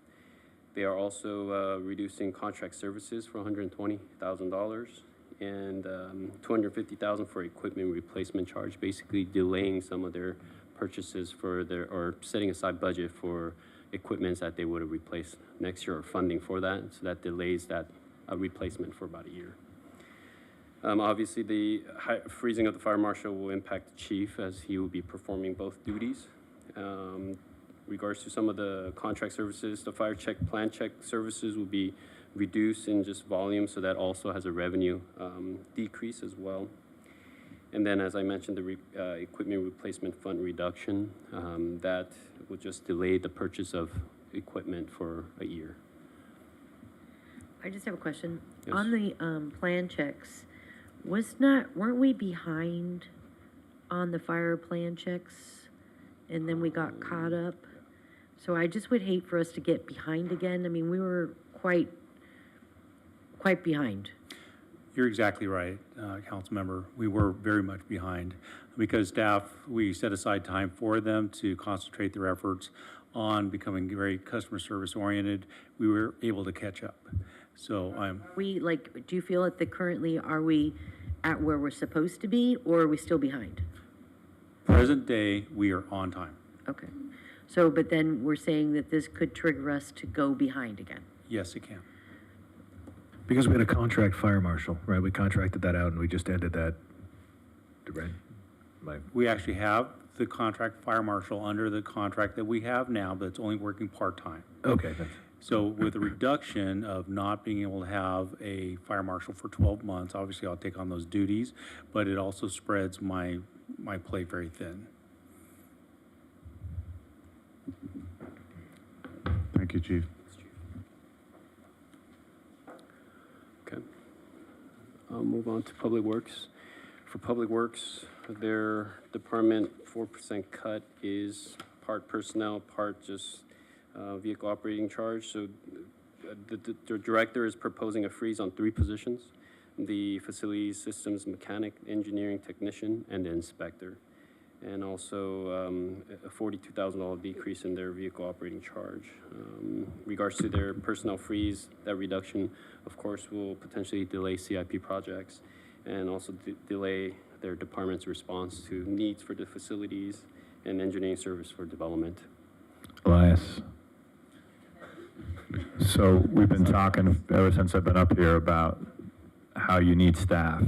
They are also reducing contract services for $120,000 and $250,000 for equipment replacement charge, basically delaying some of their purchases for their, or setting aside budget for equipments that they would have replaced next year or funding for that. So that delays that replacement for about a year. Obviously, the freezing of the fire marshal will impact the chief as he will be performing both duties. Regards to some of the contract services, the fire check, plan check services will be reduced in just volume, so that also has a revenue decrease as well. And then, as I mentioned, the equipment replacement fund reduction, that will just delay the purchase of equipment for a year. I just have a question. Yes. On the plan checks, weren't we behind on the fire plan checks? And then we got caught up? So I just would hate for us to get behind again. I mean, we were quite behind. You're exactly right, Councilmember. We were very much behind because staff, we set aside time for them to concentrate their efforts on becoming very customer service oriented. We were able to catch up. So Do you feel that currently are we at where we're supposed to be, or are we still behind? Present day, we are on time. Okay. So, but then we're saying that this could trigger us to go behind again. Yes, it can. Because we had a contract fire marshal, right? We contracted that out and we just ended that, right? We actually have the contract fire marshal under the contract that we have now, but it's only working part-time. Okay. So with the reduction of not being able to have a fire marshal for 12 months, obviously I'll take on those duties, but it also spreads my plate very thin. Thank you, Chief. Okay. I'll move on to Public Works. For Public Works, their department 4% cut is part personnel, part just vehicle operating charge. So the director is proposing a freeze on 3 positions: the facilities systems mechanic, engineering technician, and the inspector. And also a $42,000 decrease in their vehicle operating charge. Regards to their personnel freeze, that reduction, of course, will potentially delay CIP projects and also delay their department's response to needs for the facilities and engineering service for development. Elias. So we've been talking ever since I've been up here about how you need staff.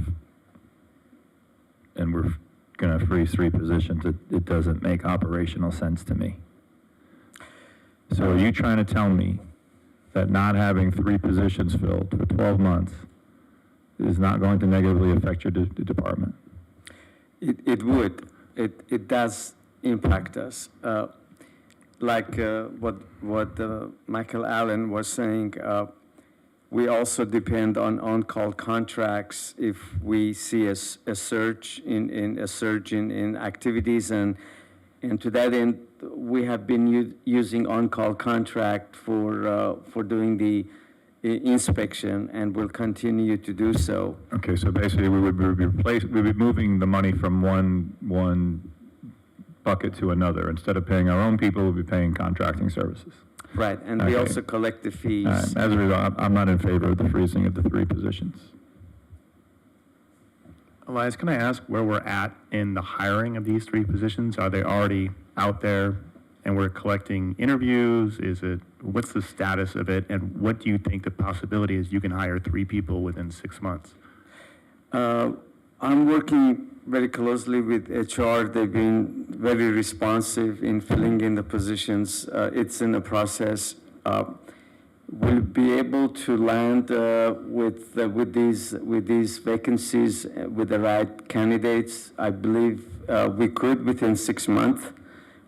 And we're going to freeze 3 positions. It doesn't make operational sense to me. So are you trying to tell me that not having 3 positions filled for 12 months is not going to negatively affect your department? It would. It does impact us. Like what Michael Allen was saying, we also depend on on-call contracts if we see a surge in activities, and to that end, we have been using on-call contract for doing the inspection, and will continue to do so. Okay, so basically we'd be moving the money from one bucket to another. Instead of paying our own people, we'll be paying contracting services. Right, and we also collect the fees. As a result, I'm not in favor of the freezing of the 3 positions. Elias, can I ask where we're at in the hiring of these 3 positions? Are they already out there and we're collecting interviews? What's the status of it? And what do you think the possibility is you can hire 3 people within 6 months? I'm working very closely with HR. They've been very responsive in filling in the positions. It's in the process. We'll be able to land with these vacancies with the right candidates. I believe we could within 6 months.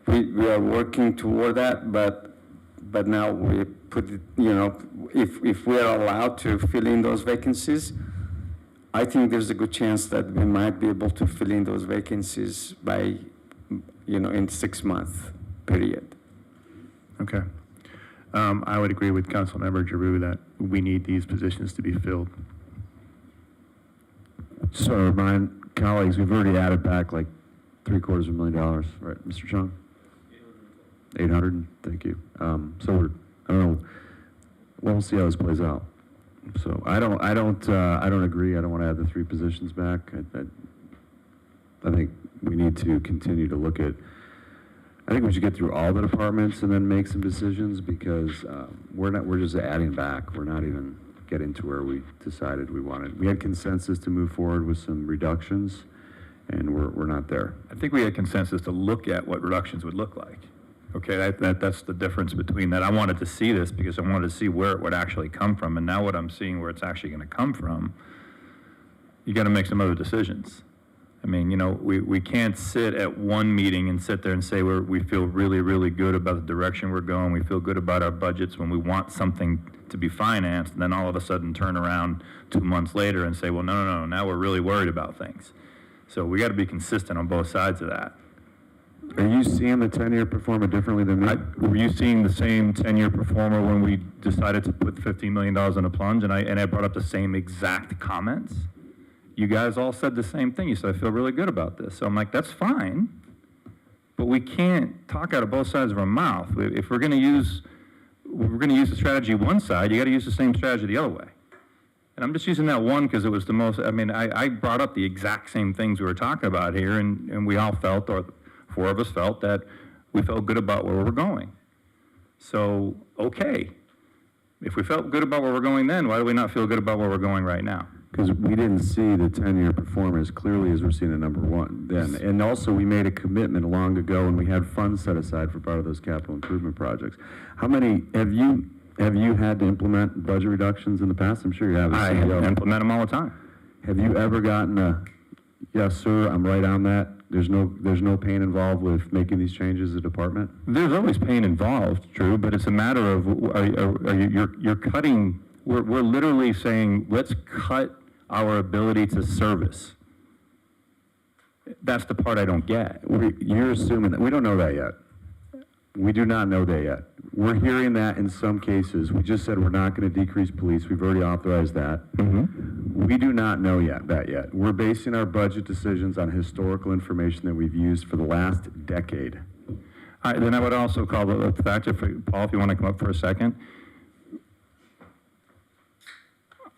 We are working toward that, but but now we put it, you know, if we are allowed to fill in those vacancies, I think there's a good chance that we might be able to fill in those vacancies by, you know, in 6-month period. Okay. I would agree with Councilmember Giroux that we need these positions to be filled. So remind colleagues, we've already added back like $750,000, right, Mr. Chung? 800, thank you. So we're, I don't know, we'll see how this plays out. So I don't agree. I don't want to add the 3 positions back. I think we need to continue to look at, I think we should get through all the departments and then make some decisions, because we're just adding back. We're not even getting to where we decided we wanted. We had consensus to move forward with some reductions, and we're not there. I think we had consensus to look at what reductions would look like. Okay, that's the difference between that. I wanted to see this because I wanted to see where it would actually come from, and now what I'm seeing where it's actually going to come from, you got to make some other decisions. I mean, you know, we can't sit at one meeting and sit there and say we feel really, really good about the direction we're going, we feel good about our budgets when we want something to be financed, and then all of a sudden turn around 2 months later and say, well, no, now we're really worried about things. So we got to be consistent on both sides of that. Are you seeing the 10-year performer differently than me? Were you seeing the same 10-year performer when we decided to put $15 million in a plunge, and I brought up the same exact comments? You guys all said the same thing. You said, I feel really good about this. So I'm like, that's fine, but we can't talk out of both sides of our mouth. If we're going to use the strategy one side, you got to use the same strategy the other way. And I'm just using that one because it was the most, I mean, I brought up the exact same things we were talking about here, and we all felt, or 4 of us felt, that we felt good about where we're going. So, okay. If we felt good about where we're going then, why do we not feel good about where we're going right now? Because we didn't see the 10-year performer as clearly as we're seeing at number 1 then. And also, we made a commitment long ago, and we had funds set aside for part of those capital improvement projects. How many, have you had to implement budget reductions in the past? I'm sure you have. I implement them all the time. Have you ever gotten a, yes, sir, I'm right on that? There's no pain involved with making these changes as a department? There's always pain involved, Drew, but it's a matter of, you're cutting, we're literally saying, let's cut our ability to service. That's the part I don't get. You're assuming that, we don't know that yet. We do not know that yet. We're hearing that in some cases. We just said we're not going to decrease police. We've already authorized that. Mm-hmm. We do not know that yet. We're basing our budget decisions on historical information that we've used for the last decade. All right, then I would also call the fact, Paul, if you want to come up for a second.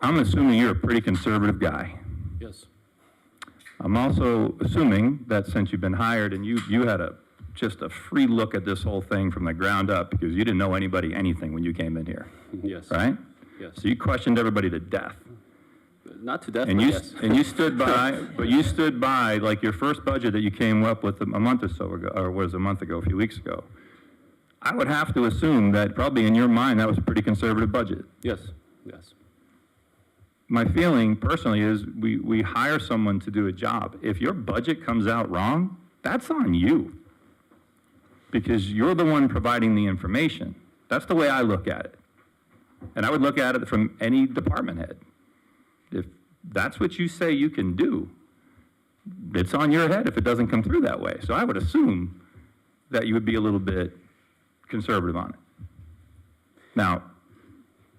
I'm assuming you're a pretty conservative guy. Yes. I'm also assuming that since you've been hired and you had just a free look at this whole thing from the ground up, because you didn't know anybody anything when you came in here. Yes. Right? Yes. So you questioned everybody to death. Not to death, And but you, yes. and you stood by, but you stood by, like your first budget that you came up with a month or so ago, or was a month ago, a few weeks ago. I would have to assume that probably in your mind, that was a pretty conservative budget. Yes, yes. My feeling personally is we hire someone to do a job. If your budget comes out wrong, that's on you. Because you're the one providing the information. That's the way I look at it. And I would look at it from any department head. If that's what you say you can do, it's on your head if it doesn't come through that way. So I would assume that you would be a little bit conservative on it. Now,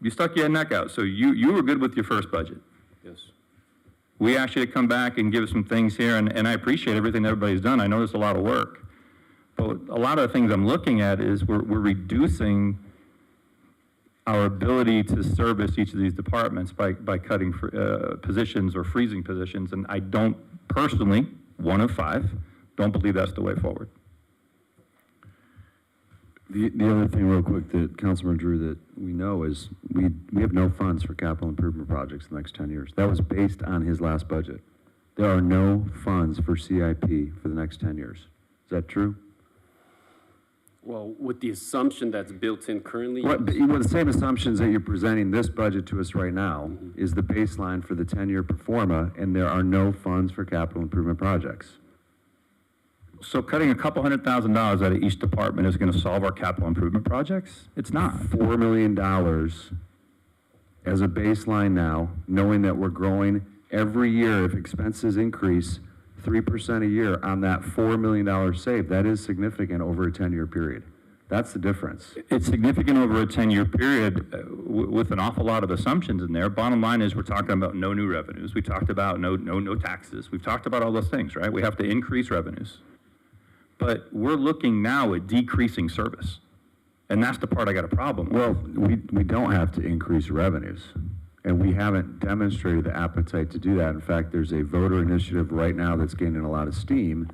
you stuck your neck out, so you were good with your first budget. Yes. We asked you to come back and give us some things here, and I appreciate everything everybody's done. I know there's a lot of work. But a lot of the things I'm looking at is we're reducing our ability to service each of these departments by cutting positions or freezing positions, and I don't personally, 1 of 5, don't believe that's the way forward. The other thing real quick that Councilman Drew that we know is we have no funds for capital improvement projects in the next 10 years. That was based on his last budget. There are no funds for CIP for the next 10 years. Is that true? Well, with the assumption that's built in currently. Well, the same assumptions that you're presenting this budget to us right now is the baseline for the 10-year performa, and there are no funds for capital improvement projects. So cutting a couple $100,000 out of each department is going to solve our capital improvement projects? It's not. $4 million as a baseline now, knowing that we're growing every year. If expenses increase 3% a year on that $4 million save, that is significant over a 10-year period. That's the difference. It's significant over a 10-year period with an awful lot of assumptions in there. Bottom line is we're talking about no new revenues. We talked about no taxes. We've talked about all those things, right? We have to increase revenues. But we're looking now at decreasing service. And that's the part I got a problem with. Well, we don't have to increase revenues, and we haven't demonstrated the appetite to do that. In fact, there's a voter initiative right now that's gaining a lot of steam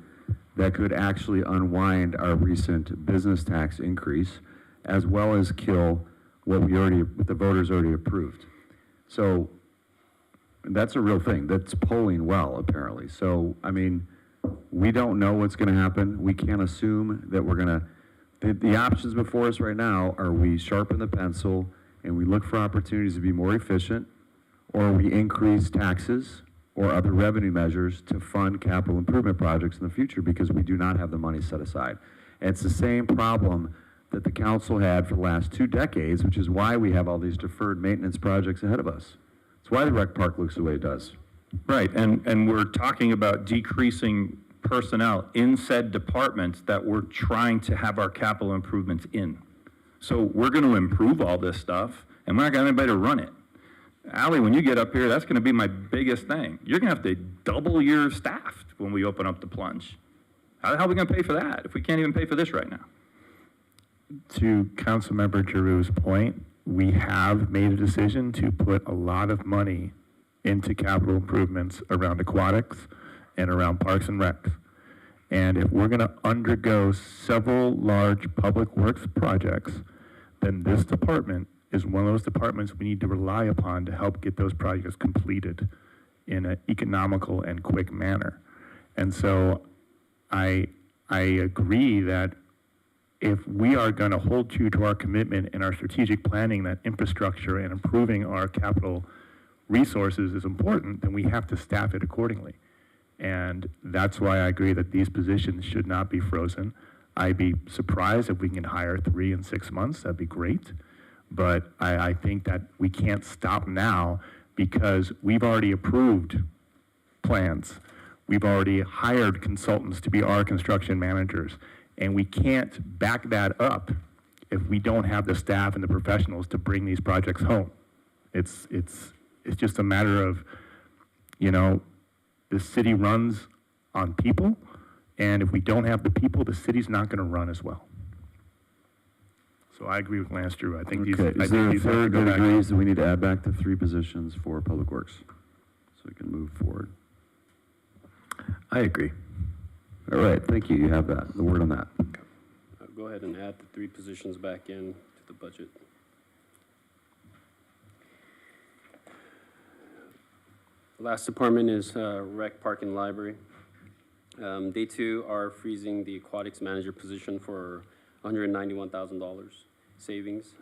that could actually unwind our recent business tax increase, as well as kill what the voters already approved. So that's a real thing. That's polling well, apparently. So, I mean, we don't know what's going to happen. We can't assume that we're going to. The options before us right now are we sharpen the pencil and we look for opportunities to be more efficient, or we increase taxes or other revenue measures to fund capital improvement projects in the future, because we do not have the money set aside. And it's the same problem that the council had for the last 2 decades, which is why we have all these deferred maintenance projects ahead of us. It's why the rec park looks the way it does. Right, and we're talking about decreasing personnel in said departments that we're trying to have our capital improvements in. So we're going to improve all this stuff, and we're not going to have anybody to run it. Allie, when you get up here, that's going to be my biggest thing. You're going to have to double your staff when we open up the plunge. How the hell are we going to pay for that if we can't even pay for this right now? To Councilmember Giroux's point, we have made a decision to put a lot of money into capital improvements around aquatics and around parks and recs. And if we're going to undergo several large public works projects, then this department is one of those departments we need to rely upon to help get those projects completed in an economical and quick manner. And so I agree that if we are going to hold true to our commitment in our strategic planning that infrastructure and improving our capital resources is important, then we have to staff it accordingly. And that's why I agree that these positions should not be frozen. I'd be surprised if we can hire 3 in 6 months. That'd be great. But I think that we can't stop now, because we've already approved plans. We've already hired consultants to be our construction managers. And we can't back that up if we don't have the staff and the professionals to bring these projects home. It's just a matter of, the city runs on people, and if we don't have the people, the city's not going to run as well. So I agree with Lance Giroux. I think these. Okay, is there a third that agrees that we need to add back to 3 positions for Public Works so we can move forward? I agree. All right, thank you. You have that, the word on that. I'll go ahead and add the 3 positions back in to the budget. Last department is Rec, Park, and Library. Day 2 are freezing the aquatics manager position for $191,000 savings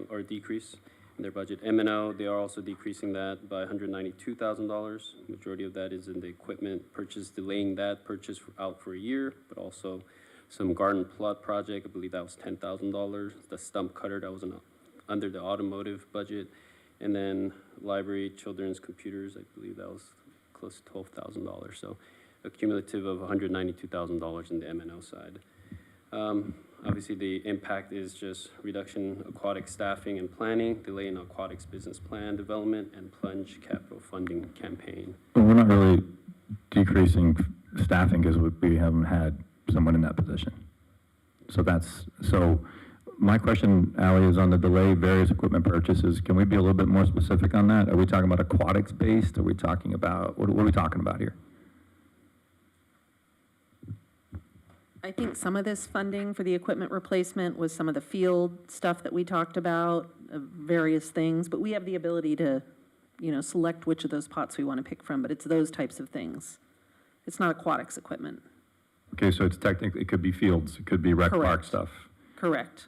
or decrease in their budget. M&O, they are also decreasing that by $192,000. Majority of that is in the equipment purchase, delaying that purchase out for a year, but also some garden plot project. I believe that was $10,000. The stump cutter, that was under the automotive budget. And then library, children's computers, I believe that was close to $12,000. So a cumulative of $192,000 in the M&O side. Obviously, the impact is just reduction aquatic staffing and planning, delay in aquatics business plan development, and plunge capital funding campaign. Well, we're not really decreasing staffing because we haven't had someone in that position. So my question, Allie, is on the delay various equipment purchases. Can we be a little bit more specific on that? Are we talking about aquatics based? Are we talking about, what are we talking about here? I think some of this funding for the equipment replacement was some of the field stuff that we talked about, various things, but we have the ability to, select which of those pots we want to pick from, but it's those types of things. It's not aquatics equipment. Okay, so it's technically, it could be fields, it could be rec park Correct. stuff. Correct.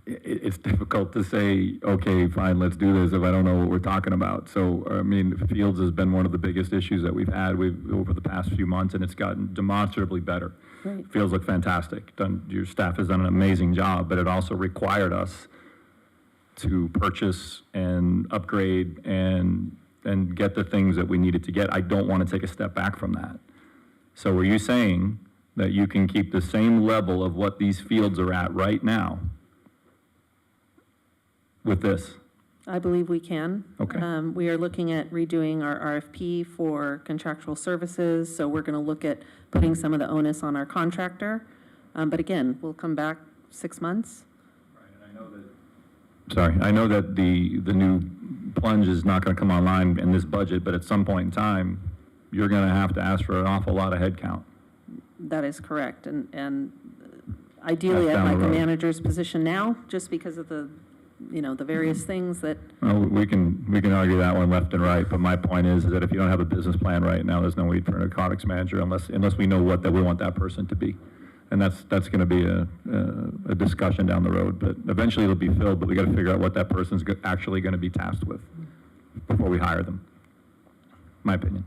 it's difficult to say, okay, fine, let's do this if I don't know what we're talking about. So, I mean, Fields has been one of the biggest issues that we've had over the past few months, and it's gotten demonstrably better. Right. Fields look fantastic. Your staff has done an amazing job, but it also required us to purchase and upgrade and get the things that we needed to get. I don't want to take a step back from that. So are you saying that you can keep the same level of what these fields are at right now with this? I believe we can. Okay. We are looking at redoing our RFP for contractual services, so we're going to look at putting some of the onus on our contractor. But again, we'll come back 6 months. Sorry, I know that the new plunge is not going to come online in this budget, but at some point in time, you're going to have to ask for an awful lot of headcount. That is correct. And ideally, That's I'd down like the a road. manager's position now, just because of the, the various things that, Well, we can argue that one left and right, but my point is that if you don't have a business plan right now, there's no need for an aquatics manager unless we know that we want that person to be. And that's going to be a discussion down the road, but eventually it'll be filled, but we got to figure out what that person's actually going to be tasked with before we hire them. My opinion.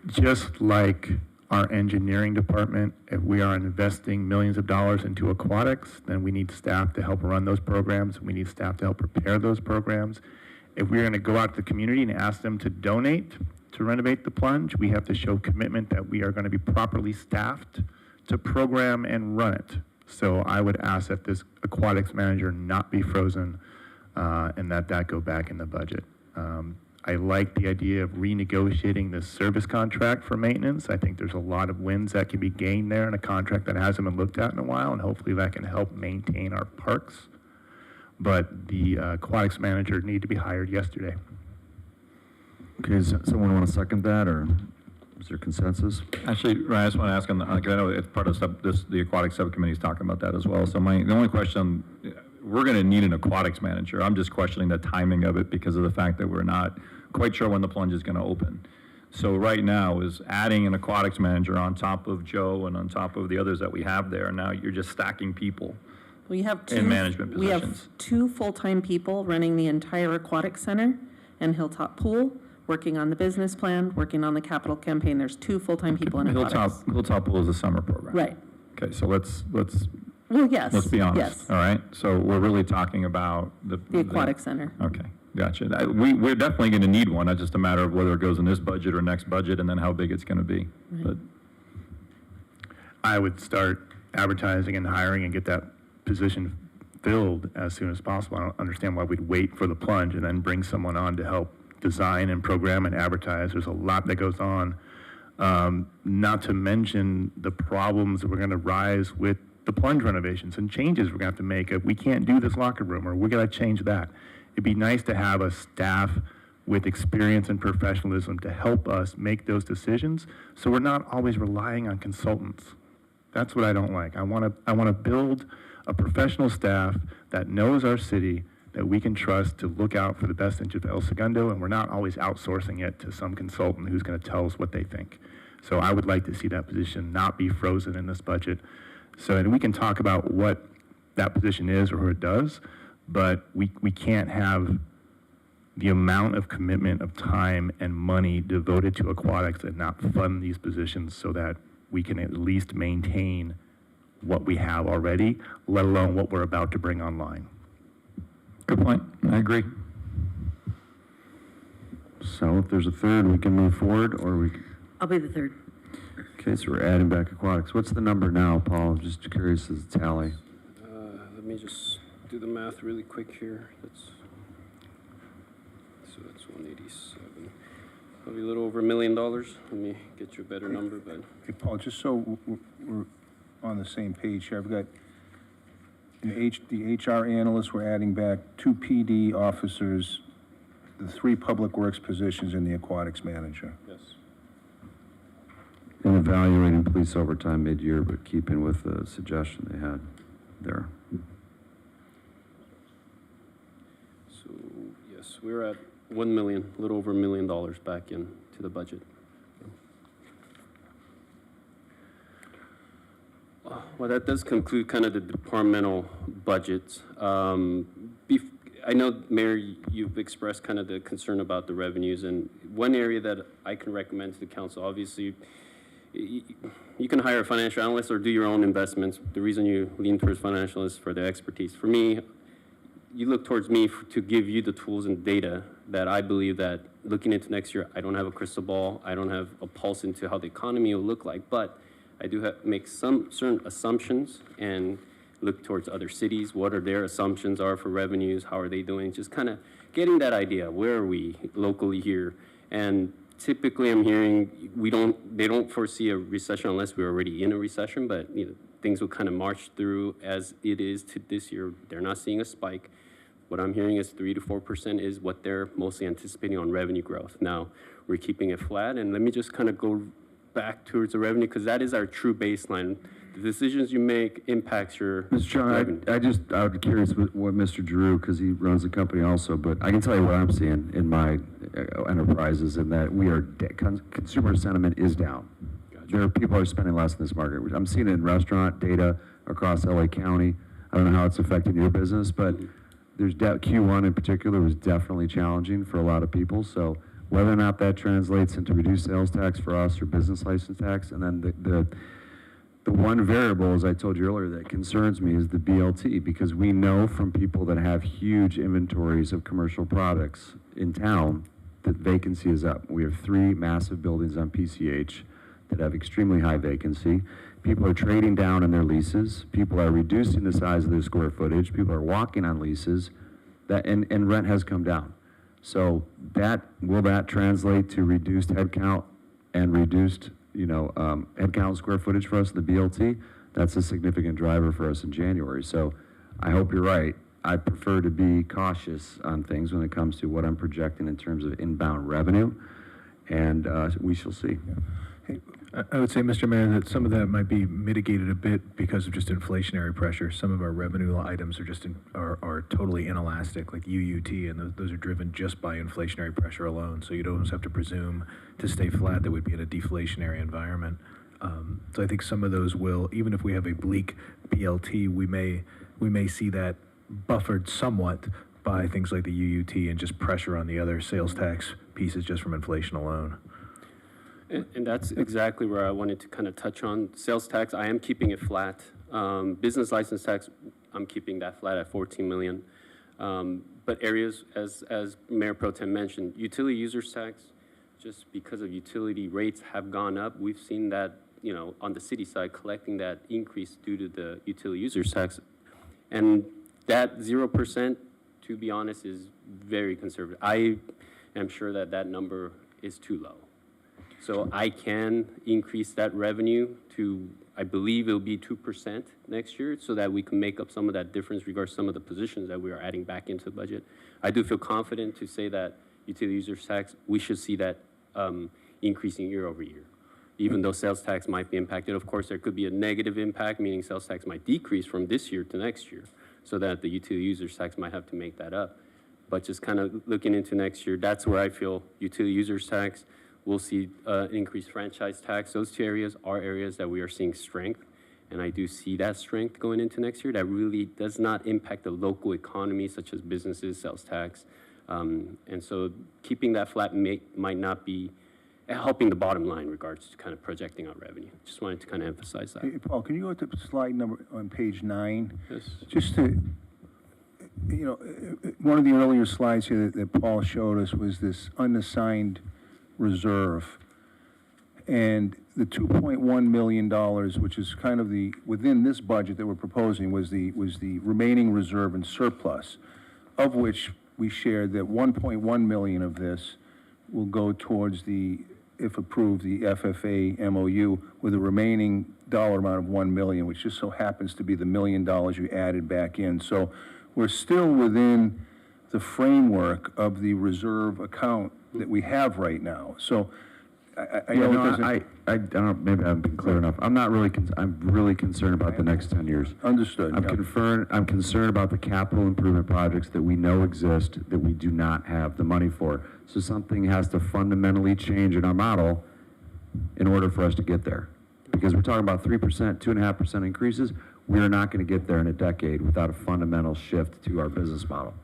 Just like our engineering department, if we are investing millions of dollars into aquatics, then we need staff to help run those programs. We need staff to help prepare those programs. If we're going to go out to the community and ask them to donate to renovate the plunge, we have to show commitment that we are going to be properly staffed to program and run it. So I would ask that this aquatics manager not be frozen and that go back in the budget. I like the idea of renegotiating the service contract for maintenance. I think there's a lot of wins that can be gained there in a contract that hasn't been looked at in a while, and hopefully that can help maintain our parks. But the aquatics manager need to be hired yesterday. Okay, does someone want to second that, or is there consensus? Actually, Ryan, I just want to ask on I know it's part of the aquatic subcommittee is talking about that as well. So the only question, we're going to need an aquatics manager. I'm just questioning the timing of it because of the fact that we're not quite sure when the plunge is going to open. So right now is adding an aquatics manager on top of Joe and on top of the others that we have there. Now you're just stacking people. we have two. In management We have positions. 2 full-time people running the entire aquatic center and Hilltop Pool, working on the business plan, working on the capital campaign. There's 2 full-time people in aquatics. Hilltop Pool is a summer program. Right. Okay, so let's Well, yes. be honest. Yes. All right. So we're really talking about The aquatic center. Okay, gotcha. We're definitely going to need one. It's just a matter of whether it goes in this budget or next budget, and then how big it's going to be. Right. But I would start advertising and hiring and get that position filled as soon as possible. I don't understand why we'd wait for the plunge and then bring someone on to help design and program and advertise. There's a lot that goes on. Not to mention the problems that we're going to rise with the plunge renovations and changes we're going to have to make. If we can't do this locker room, or we're going to change that. It'd be nice to have a staff with experience and professionalism to help us make those decisions, so we're not always relying on consultants. That's what I don't like. I want to build a professional staff that knows our city, that we can trust to look out for the best interest of El Segundo, and we're not always outsourcing it to some consultant who's going to tell us what they think. So I would like to see that position not be frozen in this budget. So, and we can talk about what that position is or who it does, but we can't have the amount of commitment of time and money devoted to aquatics and not fund these positions so that we can at least maintain what we have already, let alone what we're about to bring online. good point. I agree. So if there's a third, we can move forward, or we, I'll be the third. okay, so we're adding back aquatics. What's the number now, Paul? Just curious as a tally. Let me just do the math really quick here. That's 187. Probably a little over $1 million. Let me get you a better number, but Hey, Paul, just so we're on the same page here, I've got the HR analyst, we're adding back 2 PD officers, the 3 public works positions, and the aquatics manager. yes. And evaluating police overtime mid-year, but keeping with the suggestion they had there. So, yes, we're at 1 million, a little over $1 million back into the budget. Well, that does conclude kind of the departmental budgets. I know, Mayor, you've expressed kind of the concern about the revenues, and one area that I can recommend to the council, obviously, you can hire a financial analyst or do your own investments. The reason you lean towards financial is for their expertise. For me, you look towards me to give you the tools and data that I believe that looking into next year, I don't have a crystal ball, I don't have a pulse into how the economy will look like, but I do make some certain assumptions and look towards other cities, what are their assumptions are for revenues, how are they doing, just kind of getting that idea, where are we locally here? And typically I'm hearing they don't foresee a recession unless we're already in a recession, but things will kind of march through as it is to this year. They're not seeing a spike. What I'm hearing is 3 to 4% is what they're mostly anticipating on revenue growth. Now, we're keeping it flat, and let me just kind of go back towards the revenue, because that is our true baseline. The decisions you make impacts your Mr. Chairman, revenue. I would be curious what Mr. Drew, because he runs the company also, but I can tell you what I'm seeing in my enterprises, in that we are, consumer sentiment is down. Gotcha. People are spending less in this market. I'm seeing it in restaurant data across LA County. I don't know how it's affecting your business, but there's Q1 in particular was definitely challenging for a lot of people. So whether or not that translates into reduced sales tax for us or business license tax, and then the one variable, as I told you earlier, that concerns me is the BLT, because we know from people that have huge inventories of commercial products in town that vacancy is up. We have 3 massive buildings on PCH that have extremely high vacancy. People are trading down in their leases. People are reducing the size of their square footage. People are walking on leases, and rent has come down. So will that translate to reduced headcount and reduced headcount square footage for us in the BLT? That's a significant driver for us in January. So I hope you're right. I prefer to be cautious on things when it comes to what I'm projecting in terms of inbound revenue, and we shall see. I would say, Mr. Mayor, that some of that might be mitigated a bit because of just inflationary pressure. Some of our revenue items are just are totally inelastic, like UUT, and those are driven just by inflationary pressure alone. So you don't almost have to presume to stay flat that would be in a deflationary environment. So I think some of those will, even if we have a bleak BLT, we may see that buffered somewhat by things like the UUT and just pressure on the other sales tax pieces just from inflation alone. And that's exactly where I wanted to kind of touch on. Sales tax, I am keeping it flat. Business license tax, I'm keeping that flat at 14 million. But areas, as Mayor Pro Tem mentioned, utility users tax, just because of utility rates have gone up, we've seen that, on the city side, collecting that increase due to the utility users tax. And that 0%, to be honest, is very conservative. I am sure that number is too low. So I can increase that revenue to, I believe it'll be 2% next year, so that we can make up some of that difference regarding some of the positions that we are adding back into the budget. I do feel confident to say that utility users tax, we should see that increasing year over year. Even though sales tax might be impacted, of course, there could be a negative impact, meaning sales tax might decrease from this year to next year, so that the utility users tax might have to make that up. But just kind of looking into next year, that's where I feel utility users tax, we'll see increased franchise tax. Those 2 areas are areas that we are seeing strength, and I do see that strength going into next year. That really does not impact the local economy, such as businesses, sales tax. And so keeping that flat might not be helping the bottom line in regards to kind of projecting out revenue. Just wanted to kind of emphasize that. Hey, Paul, can you go to slide number on page 9? Yes. Just to, one of the earlier slides here that Paul showed us was this unassigned reserve, and the $2.1 million, which is kind of within this budget that we're proposing, was the remaining reserve and surplus, of which we shared that 1.1 million of this will go towards if approved, the FFA MOU, with a remaining dollar amount of 1 million, which just so happens to be the $1 million you added back in. So we're still within the framework of the reserve account that we have right now. So I know it doesn't. I don't, maybe I haven't been clear enough. I'm not really, I'm really concerned about the next 10 years. Understood. I'm concerned about the capital improvement projects that we know exist that we do not have the money for. So something has to fundamentally change in our model in order for us to get there. because we're talking about 3%, 2.5% increases. We're not going to get there in a decade without a fundamental shift to our business model.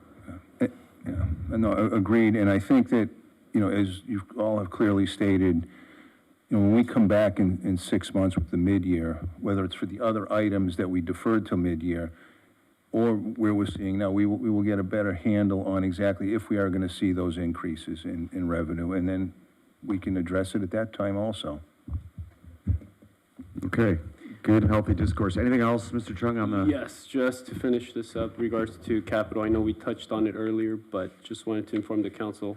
Yeah, no, agreed, and I think that, you know, as you all have clearly stated, you know, when we come back in 6 months with the mid-year, whether it's for the other items that we deferred till mid-year, or where we're seeing now, we will get a better handle on exactly if we are going to see those increases in revenue, and then we can address it at that time also. Okay, good, healthy discourse. Anything else, Mr. Chung, on the? Yes, just to finish this up, regards to capital, I know we touched on it earlier, but just wanted to inform the council,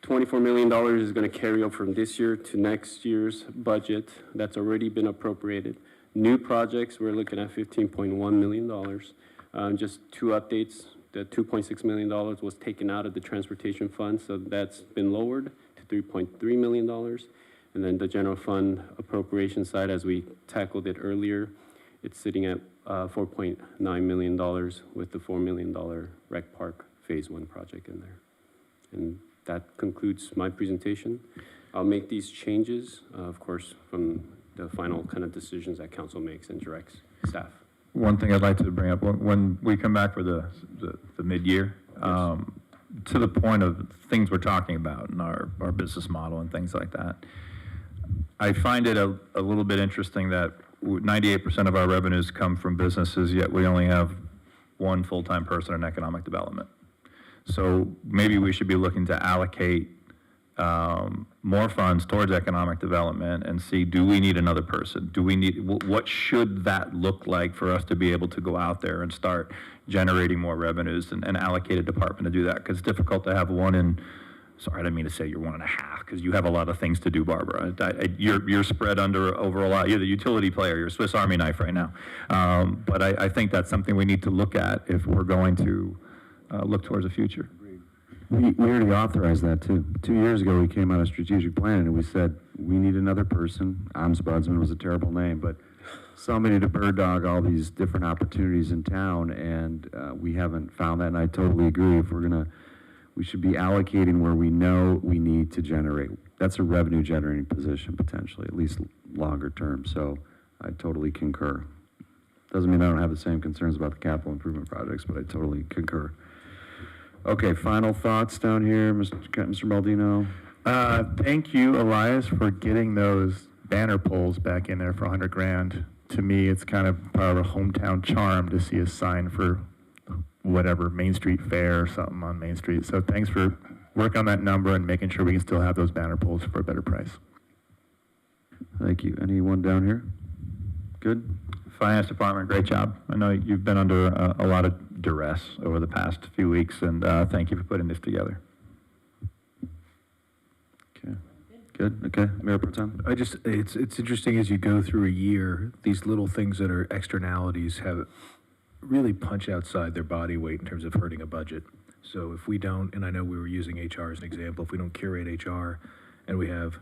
$24 million is going to carry over from this year to next year's budget. That's already been appropriated. New projects, we're looking at $15.1 million. Just two updates. The $2.6 million was taken out of the transportation fund, so that's been lowered to $3.3 million. And then the general fund appropriation side, as we tackled it earlier, it's sitting at $4.9 million with the $4 million Rec Park Phase 1 project in there. And that concludes my presentation. I'll make these changes, of course, from the final kind of decisions that council makes and directs staff. One thing I'd like to bring up, when we come back for the mid-year, to the point of things we're talking about in our business model and things like that, I find it a little bit interesting that 98% of our revenues come from businesses, yet we only have one full-time person in economic development. So maybe we should be looking to allocate more funds towards economic development and see, do we need another person? Do we need, what should that look like for us to be able to go out there and start generating more revenues and allocate a department to do that? Because it's difficult to have one in, sorry, I didn't mean to say you're 1.5, because you have a lot of things to do, Barbara. You're spread over a lot. You're the utility player. You're a Swiss Army knife right now. But I think that's something we need to look at if we're going to look towards the future. We already authorized that too. 2 years ago, we came out of strategic plan and we said, we need another person. Ombudsman was a terrible name, but somebody to bird dog all these different opportunities in town, and we haven't found that, and I totally agree. If we should be allocating where we know we need to generate. That's a revenue generating position potentially, at least longer term, so I totally concur. Doesn't mean I don't have the same concerns about the capital improvement projects, but I totally concur. Okay, final thoughts down here, Mr. Baldino. Thank you, Elias, for getting those banner poles back in there for $100,000. To me, it's kind of part of a hometown charm to see a sign for whatever, Main Street Fair or something on Main Street. So thanks for working on that number and making sure we can still have those banner poles for a better price. Thank you. Anyone down here? Good? Finance Department, great job. I know you've been under a lot of duress over the past few weeks, and thank you for putting this together. Okay. Good. Okay. Mayor Pro Tem? It's interesting as you go through a year, these little things that are externalities have really punch outside their body weight in terms of hurting a budget. So if we don't, and I know we were using HR as an example, if we don't curate HR and we have,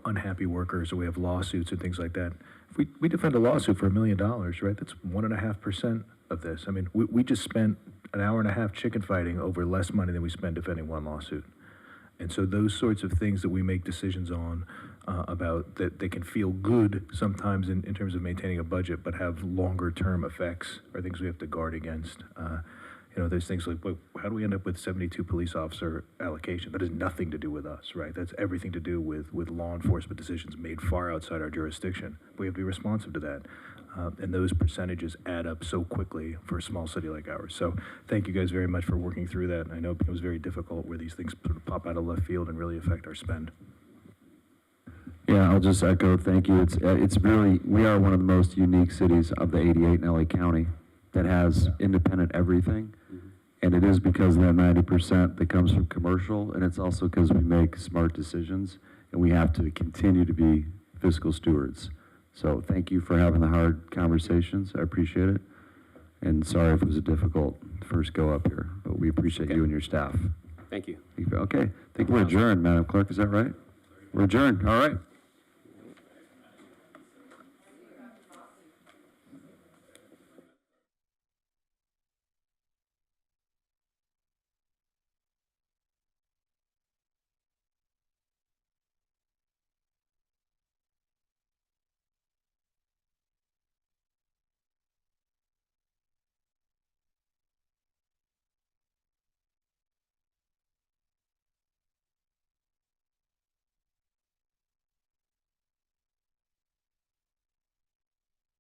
unhappy workers or we have lawsuits and things like that, if we defend a lawsuit for $1 million, right, that's 1.5% of this. I mean, we just spent an hour and a half chicken fighting over less money than we spent defending one lawsuit. And so those sorts of things that we make decisions on about that they can feel good sometimes in terms of maintaining a budget, but have longer term effects are things we have to guard against. There's things like, well, how do we end up with 72 police officer allocation? That has nothing to do with us, right? That's everything to do with law enforcement decisions made far outside our jurisdiction. We have to be responsive to that. And those percentages add up so quickly for a small city like ours. So thank you guys very much for working through that. I know it was very difficult where these things sort of pop out of left field and really affect our spend. Yeah, I'll just echo, thank you. It's really, we are one of the most unique cities of the 88 in LA County that has independent everything. And it is because of that 90% that comes from commercial, and it's also because we make smart decisions, and we have to continue to be fiscal stewards. So thank you for having the hard conversations. I appreciate it. And sorry if it was a difficult first go up here, but we appreciate you and your staff. Thank you. Okay, I think we're adjourned, Madam Clerk, is that right? We're adjourned, all right.